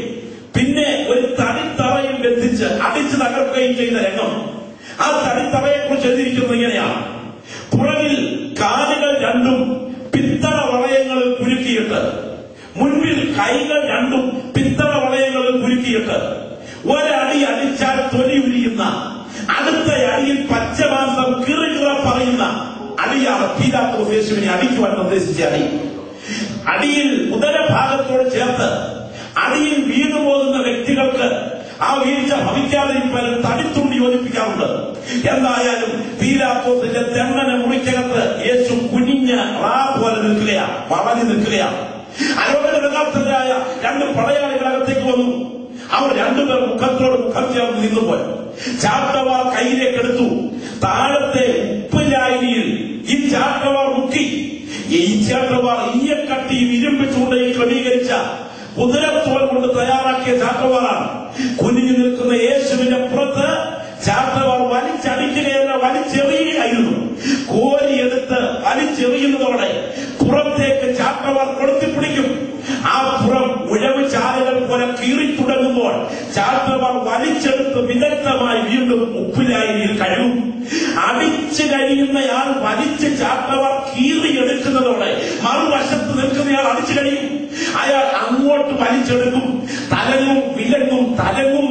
പിന്നെ ഒരു തടിത്തറയിൽ ബന്ധിച്ച് അടിച്ചു തകർക്കുകയും ചെയ്ത രംഗം. ആ തടിത്തറയെക്കുറിച്ച് എഴുതിയിരിക്കുന്നത് ഇങ്ങനെയാണ്: പുറകിൽ കാലുകൾ രണ്ടും പിത്തള വളയങ്ങളിൽ കുരുക്കിയിട്ട്, മുൻപിൽ കൈകൾ രണ്ടും പിത്തള വളയങ്ങളിൽ കുരുക്കിയിട്ട്, ഒരടി അടിച്ചാൽ തൊലി ഉരിയുന്ന, അടുത്ത അടിയിൽ പച്ചമാംസം കിറുകിറ പറയുന്ന അടിയാണ് പീലാത്തോസ് യേശുവിനെ അടിക്കുവാൻ നിർദ്ദേശിച്ച അടി. അടിയിൽ ഉദരഭാഗത്തോട് ചേർത്ത് അടിയിൽ വീണുപോകുന്ന വ്യക്തികൾക്ക് ആ വീഴ്ച ഭവിക്കാതിരിക്കാൻ തടിത്തുണ്ടി യോജിപ്പിക്കാറുണ്ട്. എന്തായാലും പീലാത്തോസിന്റെ ദണ്ഡന മുറിക്കകത്ത് യേശു കുനിഞ്ഞ് റാ പോലെ നിൽക്കുകയാണ്, വളഞ്ഞു നിൽക്കുകയാണ്. അരോഗരായ രണ്ട് പടയാളികളകത്തേക്ക് വന്നു. അവർ രണ്ടുപേർ മുഖത്തോട് മുഖം ചേർന്ന് നിന്നുപോയി. ചാട്ടവാർ കയ്യിലേക്കെടുത്തു. താഴത്തെ ഉപ്പുലായനിയിൽ ഈ ചാട്ടവാർ മുക്കി. ഈ ചാട്ടവാർ ഈയക്കട്ടിയും ഇരുമ്പ് ചൂണ്ടയും ക്രമീകരിച്ച കുതിരത്തോൽ കൊണ്ട് തയ്യാറാക്കിയ ചാട്ടവാറാണ്. കുനിഞ്ഞു നിൽക്കുന്ന യേശുവിന്റെ പുറത്ത് ചാട്ടവാർ വലിച്ചടിക്കുകയല്ല, വലിച്ചെറിയുകയായിരുന്നു. കോരിയെടുത്ത് വലിച്ചെറിയുന്നതോടെ പുറത്തേക്ക് ചാട്ടവാർ കൊളുത്തിപ്പിടിക്കും. ആ പുറം ഉഴവ് ചാലുകൾ പോലെ കീറിത്തുടങ്ങുമ്പോൾ ചാട്ടവാർ വലിച്ചെടുത്ത് വിദഗ്ധമായി വീണ്ടും ഉപ്പിലായനിയിൽ കഴുകും. അടിച്ചു കഴിയുന്നയാൾ വലിച്ച് ചാട്ടവാർ കീറിയെടുക്കുന്നതോടെ മറുവശത്ത് നിൽക്കുന്ന പീലാത്തോസിനെ അടിച്ചു കഴിയും. അയാൾ അങ്ങോട്ട് വലിച്ചെടുക്കും. തലങ്ങും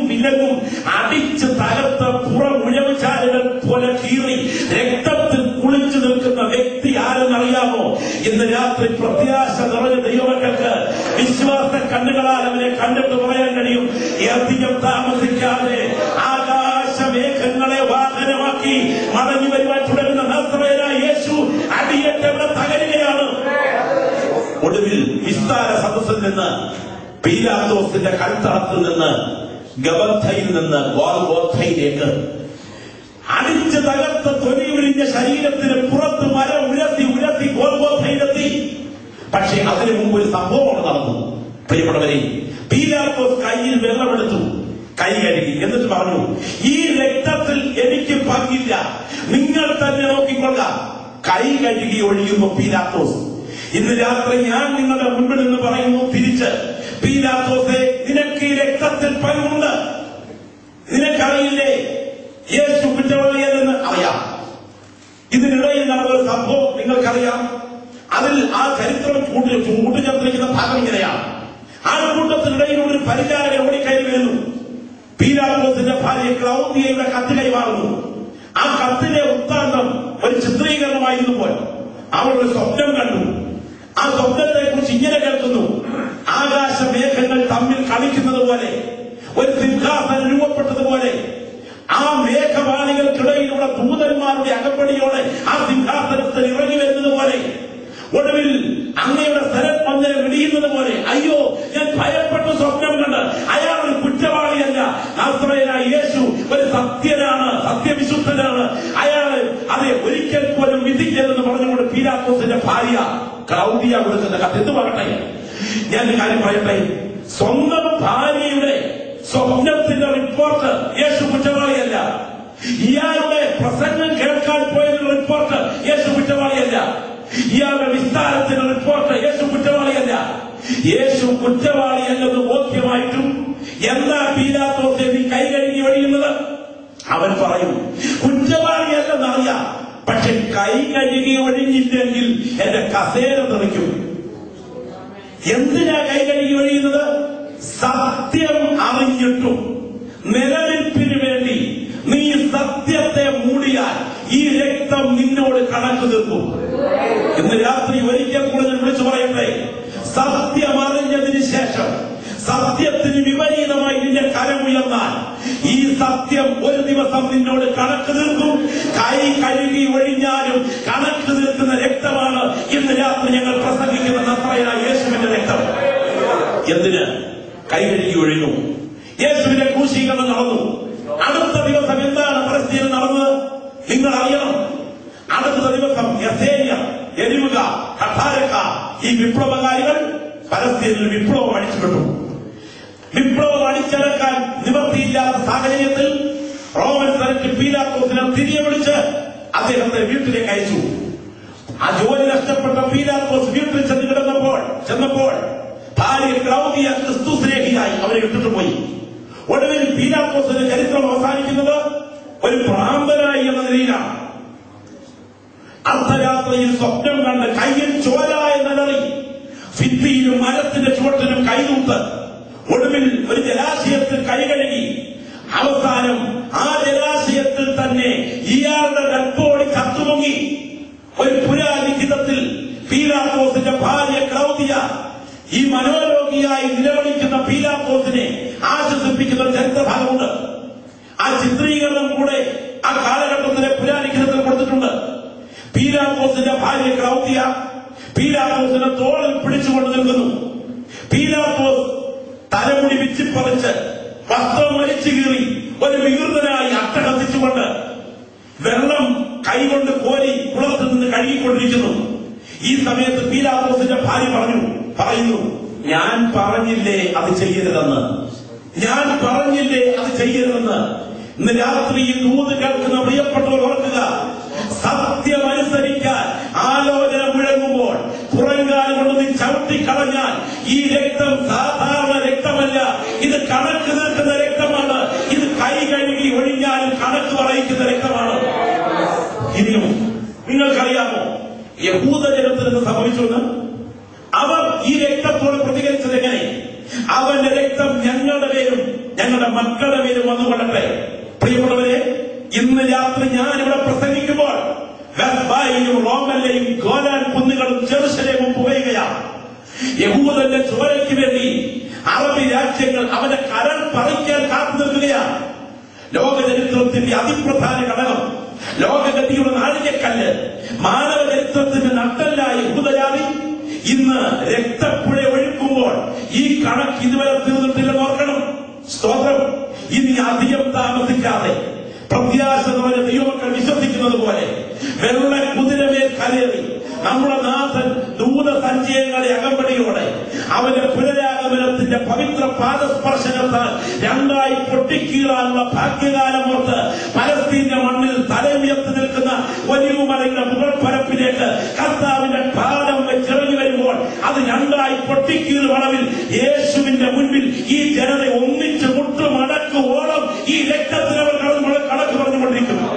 വിലങ്ങും അടിച്ച് തകർത്ത പുറമുഴവുചാലുകൾ പോലെ കീറി രക്തത്തിൽ കുളിച്ചു നിൽക്കുന്ന വ്യക്തി ആരെന്നറിയാമോ? ഇന്ന് രാത്രി പ്രത്യാശ നിറഞ്ഞ ദൈവമക്കൾക്ക് വിശ്വാസ കണ്ണുകളാൽ അവനെ കണ്ടിട്ട് പറയാൻ കഴിയും, അധികം താമസിക്കാതെ ആകാശമേഘങ്ങളെ വാഹനമാക്കി മടങ്ങി വരുവാൻ തുടങ്ങുന്ന നസ്രയനായ യേശു അടിയേറ്റവിടെ തകരുകയാണ്. ഒടുവിൽ വിസ്താര സദസ്സിൽ നിന്ന്, പീലാത്തോസിന്റെ കൽത്തളത്തിൽ നിന്ന്, ഗബത്തയിൽ നിന്ന് ഗോൽഗോഥയിലേക്ക് അടിച്ച് തകർത്ത തൊലിയുരിഞ്ഞ ശരീരത്തിന് പുറത്ത് മരം ഉരത്തി ഗോൽഗോഥയിലെത്തി. പക്ഷേ അതിനു മുമ്പ് ഒരു സംഭവമാണ് നടന്നു. പ്രിയപ്പെട്ടവരെ, പീലാത്തോസ് കയ്യിൽ വെള്ളമെടുത്തു, കൈ കഴുകി, എന്നിട്ട് പറഞ്ഞു, ഈ രക്തത്തിൽ എനിക്ക് പങ്കില്ല, നിങ്ങൾ തന്നെ നോക്കിക്കൊള്ളുക. കൈ കഴുകി ഒഴിയുന്നു പീലാത്തോസ്. ഇന്ന് രാത്രി ഞാൻ നിങ്ങളുടെ മുൻപിൽ നിന്ന് പറയുന്നു തിരിച്ച്, പീലാത്തോസേ, നിനക്ക് ഈ രക്തത്തിൽ പങ്കുണ്ട്. നിനക്കറിയില്ലേ യേശു കുറ്റവാളിയല്ലെന്ന്? അറിയാം. ഇതിനിടയിൽ നടന്നൊരു സംഭവം നിങ്ങൾക്കറിയാം. അതിൽ ആ ചരിത്രം കൂട്ടിച്ചേർത്തിരിക്കുന്ന ഭാഗം ഇങ്ങനെയാണ്. ആ കൂട്ടത്തിനിടയിൽ ഒരു പരിചാരകൻ ഓടിക്കയറി വരുന്നു. പീലാത്തോസിന്റെ ഭാര്യ ക്ലൗദിയയുടെ കത്ത് കൈമാറുന്നു. ആ കത്തിലെ വൃത്താന്തം ഒരു ചിത്രീകരണമായിരുന്നപ്പോൾ അവൾ ഒരു സ്വപ്നം കണ്ടു. ആ സ്വപ്നത്തെ കുറിച്ച് ഇങ്ങനെ കേൾക്കുന്നു: ആകാശമേഘങ്ങൾ തമ്മിൽ കളിക്കുന്നത് പോലെ, ഒരു സിംഹാസനം രൂപപ്പെട്ടതുപോലെ, ആ മേഘവാണികൾക്കിടയിലൂടെ ദൂതന്മാരുടെ അകമ്പടിയോടെ ആ സിംഹാസനത്തിൽ ഇറങ്ങി വരുന്നത് പോലെ, ഒടുവിൽ അങ്ങയുടെ സ്ഥലം വന്ന് വിടിയുന്നത് പോലെ. അയ്യോ, ഞാൻ ഭയപ്പെട്ട സ്വപ്നം കണ്ട്. അയാൾ ഒരു കുറ്റവാളിയല്ല, നസ്രയനായ യേശു ഒരു സത്യനാണ്, സത്യവിശുദ്ധനാണ്. അയാള് അതെ ഒരിക്കൽ പോലും വിധിക്കരുതെന്ന് പറഞ്ഞുകൊണ്ട് പീലാത്തോസിന്റെ ഭാര്യ ക്ലൗദിയ കൊടുക്കുന്ന കത്ത്. എന്ത് പറയട്ടെ, ഞാൻ കാര്യം പറയട്ടെ, സ്വന്തം ഭാര്യയുടെ സ്വപ്നത്തിന്റെ റിപ്പോർട്ട് യേശു കുറ്റവാളിയല്ല. ഇയാളുടെ പ്രസംഗം കേൾക്കാൻ പോയതിന്റെ റിപ്പോർട്ട് യേശു കുറ്റവാളിയല്ല. ഇയാളുടെ വിസ്താരത്തിന്റെ റിപ്പോർട്ട് യേശു കുറ്റവാളിയല്ല. യേശു കുറ്റവാളിയല്ലെന്ന് ബോധ്യമായിട്ടും എന്താ പീലാത്തോസേ നീ കൈ കഴുകി ഒഴിയുന്നത്? അവൻ പറയും, കുറ്റവാളിയല്ലെന്നറിയാം, പക്ഷെ കൈ കഴുകി ഒഴിഞ്ഞില്ലെങ്കിൽ എന്റെ കസേര തെറിക്കും. എന്തിനാ കൈ കഴുകി ഒഴിയുന്നത്? സത്യം അറിഞ്ഞിട്ടും നിലനിൽപ്പിന് വേണ്ടി നീ സത്യത്തെ മൂടിയാൽ ഈ രക്തം നിന്നോട് കണക്ക് തീർക്കും. ഇന്ന് രാത്രി ഒരിക്കൽ കൂടെ ഞാൻ വിളിച്ചു പറയട്ടെ, സത്യം അറിഞ്ഞതിന് ശേഷം സത്യത്തിന് വിപരീതമായി നിന്റെ കരമുയർന്നാൽ ഈ സത്യം ഒരു ദിവസം നിന്നോട് കണക്ക് തീർക്കും. കൈ കഴുകി ഒഴിഞ്ഞാലും കണക്ക് തീർക്കുന്ന രക്തമാണ് ഇന്ന് രാത്രി ഞങ്ങൾ പ്രസംഗിക്കുന്ന നസ്രയനായ യേശുവിന്റെ രക്തം. എന്തിന് കൈ കഴുകി ഒഴിഞ്ഞു? യേശുവിന്റെ ക്രൂശീകരണം നടന്നു. അടുത്ത ദിവസം എന്താണ് പലസ്തീനിൽ നടന്നത്? നിങ്ങൾ അറിയണം. അടുത്ത ദിവസം യസേന്യ, എരിവുക, ഹഠാരക്ക, ഈ വിപ്ലവകാരികൾ പലസ്തീനിൽ വിപ്ലവം അടിച്ചുവിട്ടു. വിപ്ലവം അടിച്ചടക്കാൻ നിവൃത്തിയില്ലാത്ത സാഹചര്യത്തിൽ റോമൻ സെനറ്റ് പീലാത്തോസിനെ തിരികെ വിളിച്ച് അദ്ദേഹത്തെ വീട്ടിലേക്ക് അയച്ചു. ആ ജോലി നഷ്ടപ്പെട്ട പീലാത്തോസ് വീട്ടിൽ ചെന്നപ്പോൾ ഭാര്യ ക്ലൗദിയ ക്രിസ്തു സ്നേഹിയായി അവരെ ഇട്ടിട്ട് പോയി. ഒടുവിൽ പീലാത്തോസിന്റെ ചരിത്രം അവസാനിക്കുന്നത് ഒരു ഭ്രാന്തനായി എന്ന നിലയിലാണ്. അർദ്ധരാത്രിയിൽ സ്വപ്നം കണ്ട് കയ്യിൽ ചോര എന്നലറി ഭിത്തിയിലും മരത്തിന്റെ ചുവട്ടിലും കൈതൂത്ത് ഒടുവിൽ ഒരു ജലാശയത്തിൽ കൈ കഴുകി. അവസാനം ആ ജലാശയത്തിൽ തന്നെ ഇയാളുടെ രക്തോടി ചത്തുമുങ്ങി. ഒരു പുരാലിഖിതത്തിൽ പീലാത്തോസിന്റെ ഭാര്യ ക്ലൗദിയ ഈ മനോരോഗിയായി നിലവിളിക്കുന്ന പീലാത്തോസിനെ ആശ്വസിപ്പിക്കുന്ന ഒരു ചരിത്രഭാഗമുണ്ട്. ആ ചിത്രീകരണം കൂടെ ആ കാലഘട്ടത്തിലെ പുരാലിഖിതത്തിൽ കൊടുത്തിട്ടുണ്ട്. പീലാത്തോസിന്റെ ഭാര്യ ക്ലൗദിയ പീലാത്തോസിന്റെ തോളിൽ പിടിച്ചുകൊണ്ട് നിൽക്കുന്നു. പീലാത്തോസ് തലമുടി വിച്ചിപ്പറിച്ച് വസ്ത്രം വലിച്ചു കീറി ഒരു വികൃതനായി അട്ടഹസിച്ചുകൊണ്ട് വെള്ളം കൈകൊണ്ട് കോരി കുളത്തിൽ നിന്ന് കഴുകിക്കൊണ്ടിരിക്കുന്നു. ഈ സമയത്ത് പീലാത്തോസിന്റെ ഭാര്യ പറയുന്നു, ഞാൻ പറഞ്ഞില്ലേ അത് ചെയ്യരുതെന്ന്, ഞാൻ പറഞ്ഞില്ലേ അത് ചെയ്യരുതെന്ന്. ഇന്ന് രാത്രി ഈ ദൂത് കേൾക്കുന്ന പ്രിയപ്പെട്ടവർ ഓർക്കുക, സത്യമനുസരിക്കാൻ ആലോചന മുഴങ്ങുമ്പോൾ പുറങ്കാൽ കൊണ്ട് നീ ചവിട്ടിക്കളഞ്ഞാൽ ഈ രക്തം സാധാരണ രക്തമല്ല, ഇത് കണക്ക് തീർക്കുന്ന രക്തമാണ്. ഇത് കൈ കഴുകി ഒഴിഞ്ഞാലും കണക്ക് പറയിക്കുന്ന രക്തമാണ്. ഇനിയും നിങ്ങൾക്കറിയാമോ യഹൂദജനത്തിന് സംഭവിച്ചുവെന്ന്? അവർ ഈ രക്തത്തോട് പ്രതികരിച്ചത് എങ്ങനെ? അവന്റെ രക്തം ഞങ്ങളുടെ പേരും ഞങ്ങളുടെ മക്കളുടെ പേരും വന്നുകൊള്ളട്ടെ. പ്രിയമുള്ളവരെ, ഇന്ന് രാത്രി ഞാനിവിടെ പ്രസംഗിക്കുമ്പോൾ ഗസ്ബായിലും റോമല്ലയും ഗോലാൻ കുന്നുകളും ജെറുസലേമും പുകയുകയാണ്. യഹൂദന്റെ ചോരയ്ക്ക് വേണ്ടി അറബി രാജ്യങ്ങൾ അവന്റെ കരൾ പറിക്കാൻ കാത്തു നിൽക്കുകയാണ്. ലോക ചരിത്രത്തിന്റെ അതിപ്രധാന ഘടകം, ലോകഗതിയുടെ നാഴികക്കല്ല്, മാനവ ചരിത്രത്തിന്റെ നട്ടല്ലായ യഹൂദജാതി ഇന്ന് രക്തപ്പുഴ ഒഴുക്കുമ്പോൾ ഈ കണക്ക് ഇതുവരെ തീർന്നിട്ടില്ലെന്ന് ഓർക്കണം. സ്തോത്രം. ഇനി അധികം താമസിക്കാതെ പ്രത്യാശ നിറഞ്ഞ ദൈവമക്കൾ വിശ്വസിക്കുന്നത് പോലെ വെള്ള കുതിരമേൽ കയറി നമ്മുടെ നാഥൻ ദൂതസഞ്ചയങ്ങളെ അകമ്പടിയോടെ അവന്റെ പുനരാഗമനത്തിന്റെ പവിത്ര പാദസ്പർശനത്താൽ രണ്ടായി പൊട്ടിക്കീറാനുള്ള ഭാഗ്യകാലം ഓർത്ത് പലസ്തീന്റെ മണ്ണിൽ തലയുയർത്തി നിൽക്കുന്ന വലിയമലയുടെ മുകൾ പരപ്പിലേക്ക് കർത്താവിന്റെ പാദം വെച്ചിറങ്ങി വരുമ്പോൾ അത് രണ്ടായി പൊട്ടിക്കീറും അളവിൽ യേശുവിന്റെ മുൻപിൽ ഈ ജനത ഒന്നിച്ച് മുട്ടുമടക്കുവോളം ഈ രക്തത്തിനവർ കണക്ക് പറഞ്ഞുകൊണ്ടിരിക്കുന്നു.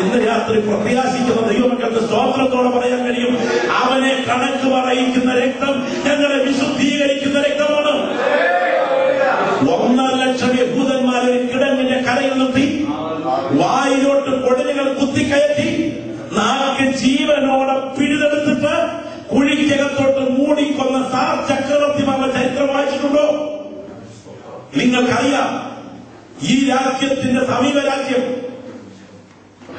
ഇന്ന് രാത്രി പ്രത്യാശിക്കുന്ന ദൈവമക്കൾക്ക് സ്തോത്രത്തോടെ പറയാൻ കഴിയും, അവനെ കണക്ക് പറയിക്കുന്ന രക്തം ഞങ്ങളെ വിശുദ്ധീകരിക്കുന്ന രക്തമാണ്. 1.5 ലക്ഷം യഹൂദന്മാരെ കിടങ്ങിന്റെ കരയിൽ നിർത്തി, വായിലോട്ട് കൊടലുകൾ കുത്തിക്കയറ്റി, നാക്ക് ജീവനോടെ പിഴുതെടുത്തിട്ട് കുഴിക്കകത്തോട്ട് മൂടിക്കൊന്ന സാർ ചക്രവർത്തിമാരുടെ ചരിത്രം വായിച്ചിട്ടുണ്ടോ? നിങ്ങൾക്കറിയാം, ഈ രാജ്യത്തിന്റെ സമീപ രാജ്യം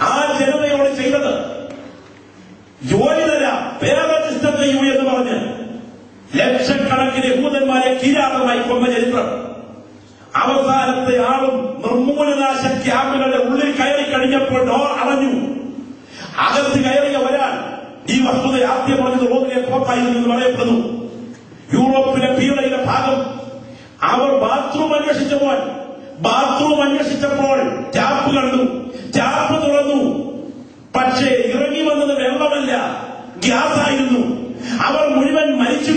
ആ ജനതയോട് ചെയ്തത് ജോലി തരാം, പേര് രജിസ്റ്റർ ചെയ്യൂ എന്ന് പറഞ്ഞ് ലക്ഷക്കണക്കിന് യഹൂദന്മാരെ കിരാതമായി കൊന്ന ചരിത്രം. അവസാനത്തെ ആളും നിർമൂലനാശ ക്യാമ്പുകളുടെ ഉള്ളിൽ കയറി കഴിഞ്ഞപ്പോൾ ഡോർ അടഞ്ഞു. അകത്ത് കയറിയ ഒരാൾ ഈ വസ്തുത ആദ്യം പറഞ്ഞത് റോഡിലെ പോപ്പായിരുന്നു എന്ന് പറയപ്പെടുന്നു. യൂറോപ്പിലെ പീഡയുടെ ഭാഗം അവർ ബാത്റൂം അന്വേഷിച്ചപ്പോൾ ടാപ്പ് കണ്ടു, ടാപ്പ് തുറന്നു. പക്ഷേ ഇറങ്ങി വന്നത് വെള്ളമല്ല, ഗ്യാസായിരുന്നു. അവർ മുഴുവൻ മരിച്ചു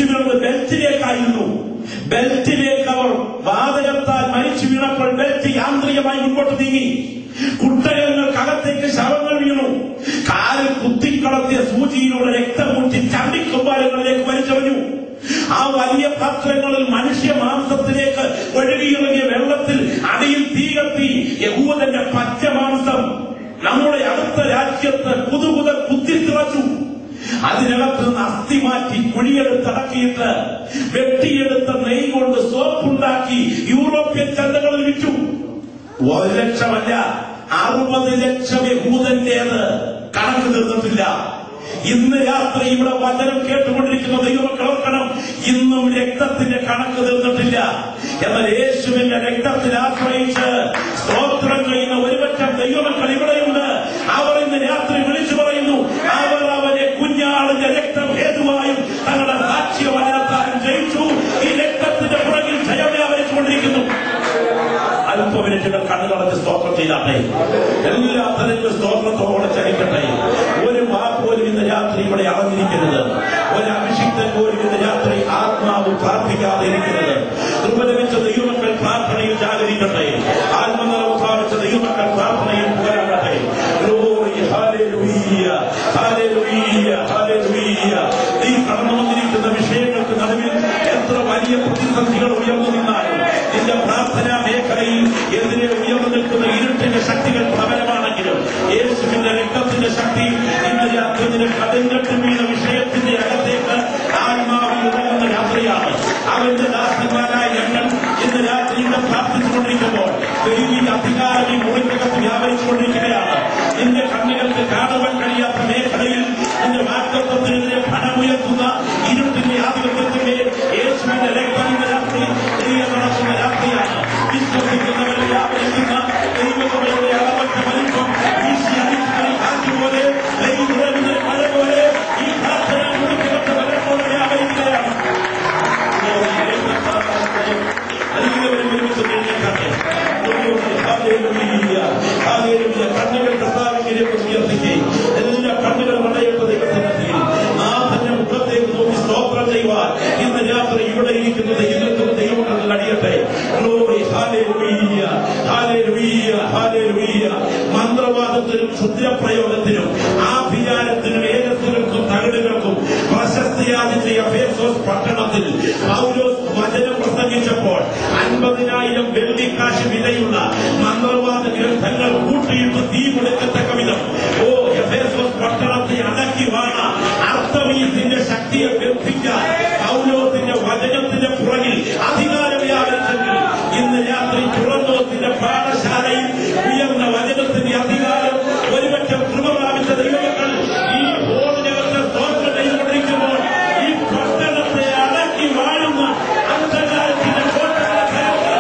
വീണത് ബെൽറ്റിലേക്കായിരുന്നു. ബെൽറ്റിലേക്ക് അവർ വാതകത്താൽ മരിച്ചു വീണപ്പോൾ ബെൽറ്റ് യാന്ത്രികമായി മുൻപോട്ട് നീങ്ങി. കുട്ടകങ്ങൾക്കകത്തേക്ക് ശവങ്ങൾ വീണു. കാലിൽ കുത്തിക്കളത്തിയ സൂചിയിലൂടെ രക്തം മുട്ടി ചണ്ടിക്കൊമ്പാലങ്ങളിലേക്ക് വലിച്ചെറിഞ്ഞു. ആ വലിയ പാത്രങ്ങളിൽ മനുഷ്യ മാംസത്തിലേക്ക് ഒഴുകിയിറങ്ങിയ വെള്ളത്തിൽ അടിയിൽ തീ കത്തി യഹൂദന്റെ പച്ച മാംസം നമ്മുടെ അടുത്ത രാജ്യത്ത് പുതുപുത കുത്തിത്തിളച്ചു. അതിനകത്ത് നിന്ന് അസ്ഥി മാറ്റി കുഴിയെടുത്തടക്കിയിട്ട് വെട്ടിയെടുത്ത നെയ് കൊണ്ട് സോപ്പുണ്ടാക്കി യൂറോപ്യൻ ചന്തകളിൽ വിറ്റു. 1 ലക്ഷമല്ല, 60 ലക്ഷം യഹൂദന്റേത് കണക്ക് തീർന്നിട്ടില്ല. ഇന്ന് രാത്രി ഇവിടെ വചനം കേട്ടുകൊണ്ടിരിക്കുന്ന ദൈവമക്കൾ ഓർക്കണം, ഇന്നും രക്തത്തിന്റെ കണക്ക് തീർന്നിട്ടില്ല. എന്നാൽ യേശുവിന്റെ രക്തത്തിൽ ആശ്രയിച്ച് സ്തോത്രം ചെയ്യുന്ന ഒരുപറ്റം ദൈവമക്കൾ ഇവിടെയുണ്ട്. അവർ ഇന്ന് രാത്രി വിളിച്ചു പറയുന്നു, അവർ അവരെ കുഞ്ഞാളിന്റെ രക്തം ഹേതുവായും തങ്ങളുടെ സാക്ഷ്യവചനത്താലും ജയിച്ചു. ഈ രക്തത്തിന്റെ പുറകിൽ ജയം വ്യാപരിച്ചുകൊണ്ടിരിക്കുന്നു. അല്പമിനിറ്റുകൾ കണ്ണുകളച്ച് സ്തോത്രം ചെയ്താട്ടെ. എല്ലാ തരത്തിലും സ്തോത്രത്തോടെ ചലിക്കട്ടെ. ഒരു വാക്ക് പോലും ഇന്ന് രാത്രി ഇവിടെ അറിഞ്ഞിരിക്കരുത്. ഒരു അഭിഷിക്തൻ പോലും ഇന്ന് രാത്രി ആത്മാവ് പ്രാർത്ഥിക്കാതെ ഇരിക്കരുത്. കൃപ ലഭിച്ച ദൈവമക്കൾ പ്രാർത്ഥനയിൽ ജാഗരിക്കട്ടെ. ആത്മനിറവ് പ്രാപിച്ച ദൈവമക്കൾ പ്രാർത്ഥനയിൽ പുകരാകട്ടെ. നീ കടന്നു വന്നിരിക്കുന്ന വിഷയങ്ങൾക്ക് നടുവിൽ എത്ര വലിയ പ്രതിസന്ധികൾ ഉയർന്നു നിന്നാലും നിന്റെ പ്രാർത്ഥനാ മേഖലയിൽ എതിരെ ഉയർന്നു നിൽക്കുന്ന ഇരുട്ടിന്റെ ശക്തികൾ പ്രബലമാണെങ്കിലും യേശുവിന്റെ രക്തത്തിന്റെ ശക്തി ഇന്ന് രാത്രി കടങ്കെട്ട് വീണ വിഷയത്തിന്റെ അകത്തേക്ക് ആത്മാവിൽ ഉറങ്ങുന്ന രാത്രിയാണ്. അവന്റെ ദാസന്മാരായ ഞങ്ങൾ ഇന്ന് രാത്രി ഇവിടെ പ്രാർത്ഥിച്ചുകൊണ്ടിരിക്കുമ്പോൾ ദൈവിക അധികാരം ഈ മുറിക്കകത്ത് വ്യാപരിച്ചുകൊണ്ടിരിക്കുകയാണ്. നിന്റെ കണ്ണുകൾക്ക് കാണുവാൻ കഴിയാത്ത മേഖലയിൽ നിന്റെ വാക്തത്വത്തിനെതിരെ പണമുയർത്തുന്ന ഇരുട്ടിന്റെ ആധിപത്യത്തിന്റെ യേശുവിന്റെ രക്തം ഇന്ന് രാത്രി ശക്തിയുള്ള മന്ത്രവാദ ഗ്രന്ഥങ്ങൾ കൂട്ടിയിട്ട് തീ കൊടുക്കത്തക്ക വിധം എഫേസോസ് പട്ടണത്തെ അടക്കി വാണ അർത്തമീസിന്റെ ശക്തിയെ ബന്ധിക്കാൻ പൗലോസിന്റെ വചനത്തിന്റെ പുറകിൽ അധികാരം വ്യാപരിച്ചെങ്കിൽ ഇന്ന് രാത്രി തുറന്നോത്തിന്റെ പാഠശാലയിൽ ഉയർന്ന വചനത്തിന്റെ അധികാരം ഒരുപറ്റം കൃപ പ്രാപിച്ച ദൈവമക്കൾ ഈ ഹോളിനകത്ത് സ്തോത്രം ചെയ്തുകൊണ്ടിരിക്കുമ്പോൾ ഈ പട്ടണത്തെ അടക്കി വാഴുന്ന അന്ധകാരത്തിന്റെ കോട്ടകളെ തകർത്ത്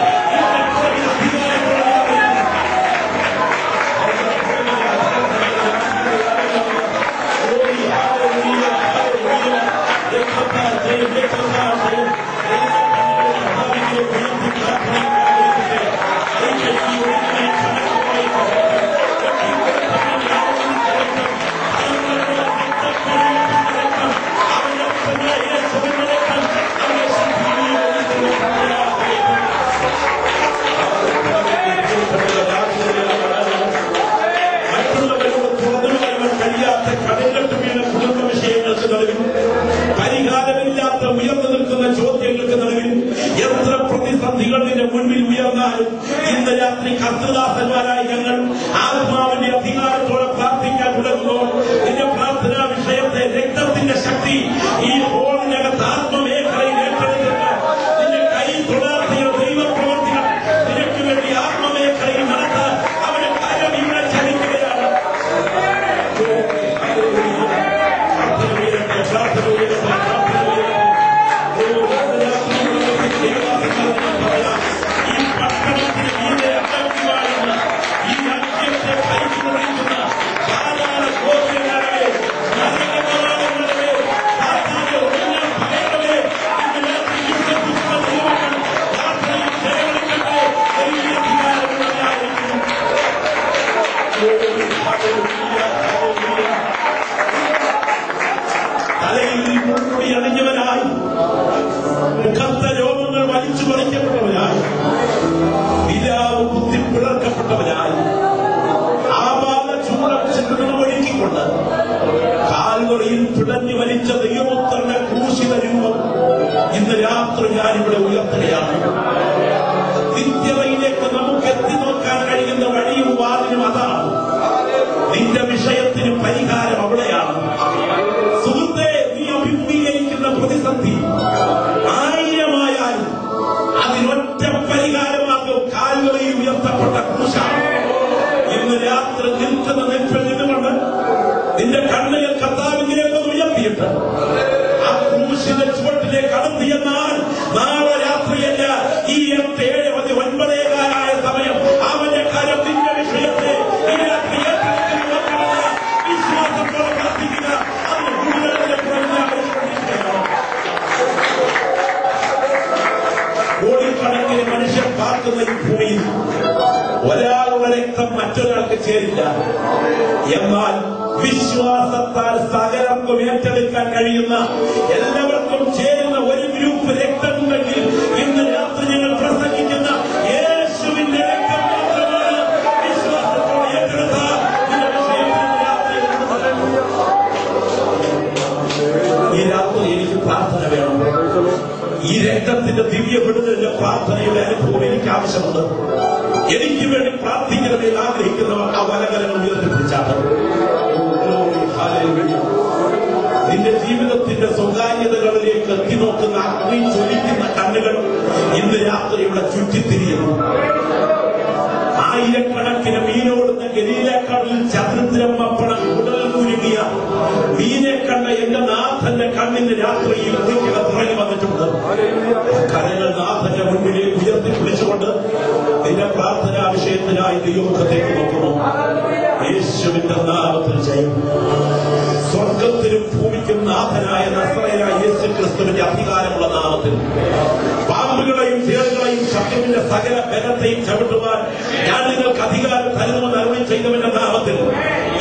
പരിഹാരമില്ലാത്ത ഉയർന്നു നിൽക്കുന്ന ചോദ്യങ്ങൾക്ക് നടുവിൽ എത്ര പ്രതിസന്ധികൾ നിന്റെ മുൻപിൽ ഉയർന്നാലും ഇന്ന് രാത്രി കർത്തൃദാസന്മാരായി ഞങ്ങൾ ആത്മാവിന്റെ അധികാരത്തോടെ പ്രാർത്ഥിക്കാൻ തുടങ്ങുമ്പോൾ നിന്റെ പ്രാർത്ഥനാ വിഷയത്തെ രക്തത്തിന്റെ ശക്തി ഈ ഹോളിനകത്ത് ആത്മമേഖലയിൽ ഏറ്റെടുത്തിട്ട് നിന്റെ കൈ തുടർത്തിയ ദൈവപ്രവർത്തികൾ നിനക്ക് വേണ്ടി ആത്മമേഖലയിൽ നടത്താൻ അവന്റെ കാര്യം ഇവിടെ ചലിക്കുകയാണ്. ഈ പട്ടണത്തിന് മീതെ അടക്കി വാഴുന്ന ഈ രാജ്യത്തെ ഭരിച്ചുകൊണ്ടിരിക്കുന്ന ധാരാള ഗോത്രങ്ങളെ നരകങ്ങളെ സാധാരണ ഒഴിഞ്ഞ ഭയങ്ങളെ ഇന്ന് രാത്രി യുദ്ധപുഷ്പ ദൈവങ്ങൾ പ്രാർത്ഥനയിൽ ജയങ്ങളിക്കട്ടെ വലിയ അധികാരമുള്ളവരായിരിക്കുന്നു. തലയിൽ മുൾമുടി അണിഞ്ഞവനായി മുഖത്തെ രോമങ്ങൾ വലിച്ചു പറിക്കപ്പെട്ടവനായി നിലാവ് കുത്തി പിളർക്കപ്പെട്ടവനായി ആപാദ ചൂടം ചെറുതൊഴുക്കിക്കൊണ്ട് കാൽവറിയിൽ പിടഞ്ഞു വലിച്ച ദൈവപുത്രന്റെ ക്രൂശിത രൂപം ഇന്ന് രാത്രി ഞാനിവിടെ ഉയർത്തുകയാണ്. നിത്യതയിലേക്ക് നമുക്ക് എത്തി നോക്കാൻ കഴിയുന്ന വഴിയും വാതിലും അതാണ്. നിന്റെ വിഷയത്തിന് പരിഹാരം അവിടെയാണ്. സുഹൃത്തെ, നീ അഭിമുഖീകരിക്കുന്ന പ്രതിസന്ധി ആയിരമായാലും അതിനൊറ്റ പരിഹാരമാകും കാൽവറിയിൽ ഉയർത്തപ്പെട്ട ക്രൂശാണ്. ഇന്ന് രാത്രി നിൽക്കുന്ന നിൽപ്പിൽ നിന്നുകൊണ്ട് നിന്റെ കണ്ണുകൾ കർത്താവിലേക്ക് ഉയർത്തിയിട്ട് ആ ക്രൂശിന്റെ ചുവട്ടിലേക്ക് അടുത്ത് എന്നാൽ നാളെ രാത്രിയല്ല, ഈ 7:09 സമയം അവന്റെ കരം നിന്റെ വിഷയത്തെ ഈ രാത്രി വിശ്വാസത്തോടെ പ്രാർത്ഥിക്കുക. അന്ന് കൂടുതൽ കോടിക്കണക്കിന് മനുഷ്യർ പാർക്കുന്ന ഈ ഭൂമിയിൽ ഒരാളുടെ രക്തം മറ്റൊരാൾക്ക് ചേരില്ല. എന്നാൽ വിശ്വാസത്താൽ സകലർക്കും ഏറ്റെടുക്കാൻ കഴിയുന്ന എല്ലാവർക്കും ചേരുന്ന ഒരു ഗ്രൂപ്പ് രക്തമുണ്ടെങ്കിൽ ഇന്ന് രാത്രി ഞങ്ങൾ പ്രസംഗിക്കുന്ന യേശുവിന്റെ രക്തം മാത്രമാണ്. വിശ്വാസത്തോടെ ഏറ്റെടുത്താൽ ഈ രാത്രി എനിക്ക് പ്രാർത്ഥന വേണം. ഈ രക്തത്തിന്റെ ദിവ്യ വിടുതലിന്റെ പ്രാർത്ഥനയുടെ അനുഭവം എനിക്ക് ആവശ്യമുണ്ട്. എനിക്ക് വേണ്ടി പ്രാർത്ഥിക്കണമെന്ന് ആഗ്രഹിക്കുന്നവർ ആ വലകരങ്ങൾ ഉയർത്തിപ്പിടിച്ചാണ്. നിന്റെ ജീവിതത്തിന്റെ സ്വകാര്യതകളിലേക്ക് എത്തി നോക്കുന്ന അഗ്നി ജ്വലിക്കുന്ന കണ്ണുകൾ ഇന്ന് രാത്രി ഇവിടെ ചുറ്റിത്തിരിയുന്നു. ആയിരക്കണക്കിന് മീനോടുന്ന ഗലീലക്കടലിൽ ചതുരത്തിരം പപ്പടം ഉടൽ കുരുങ്ങിയ മീനെ കണ്ട എന്റെ നാഥന്റെ കണ്ണിന്റെ രാത്രിയിൽ ഇറങ്ങി വന്നിട്ടുണ്ട്. കരങ്ങൾ നാഥന്റെ മുൻപിലേക്ക് ഉയർത്തിപ്പിടിച്ചുകൊണ്ട് നിന്റെ പ്രാർത്ഥനാ വിഷയത്തിനായി ദൈവമുഖത്തേക്ക് നോക്കുന്നു. യേശുവിന്റെ നാമത്തിൽ ജയം. സ്വർഗത്തിനും ഭൂമിക്കും നാഥനായ നസ്രയനായ യേശു ക്രിസ്തുവിന്റെ അധികാരമുള്ള നാമത്തിൽ പാമ്പുകളെയും തേളുകളെയും ശത്രുവിന്റെ സകല ബലത്തെയും ചവിട്ടുവാൻ ഞാൻ നിങ്ങൾക്ക് അധികാരം തരുമെന്ന് അറിവ് ചെയ്തവന്റെ നാമത്തിൽ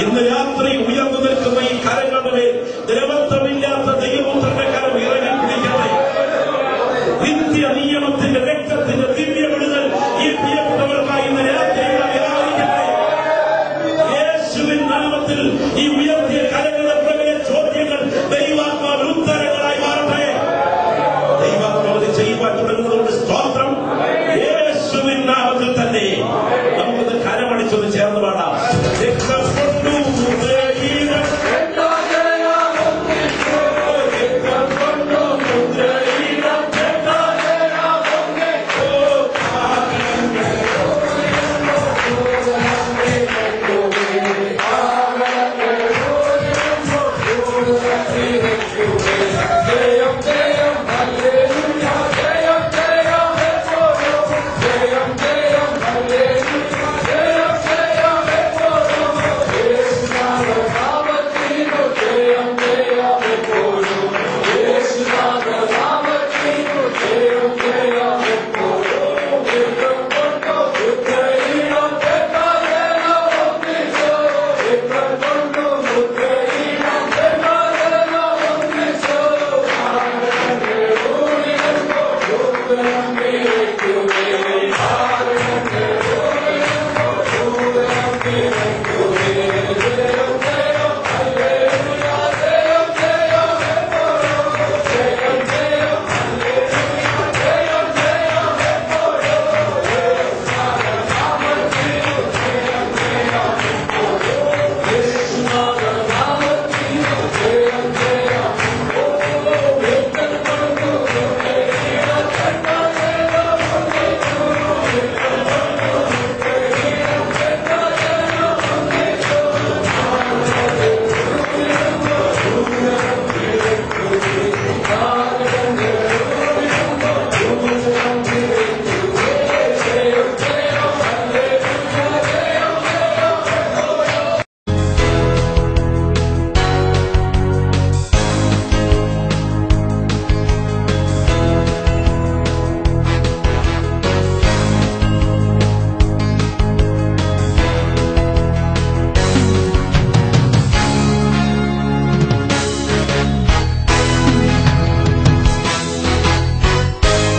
ഇന്ന് രാത്രി ഉയർന്നു നിൽക്കുന്ന ഈ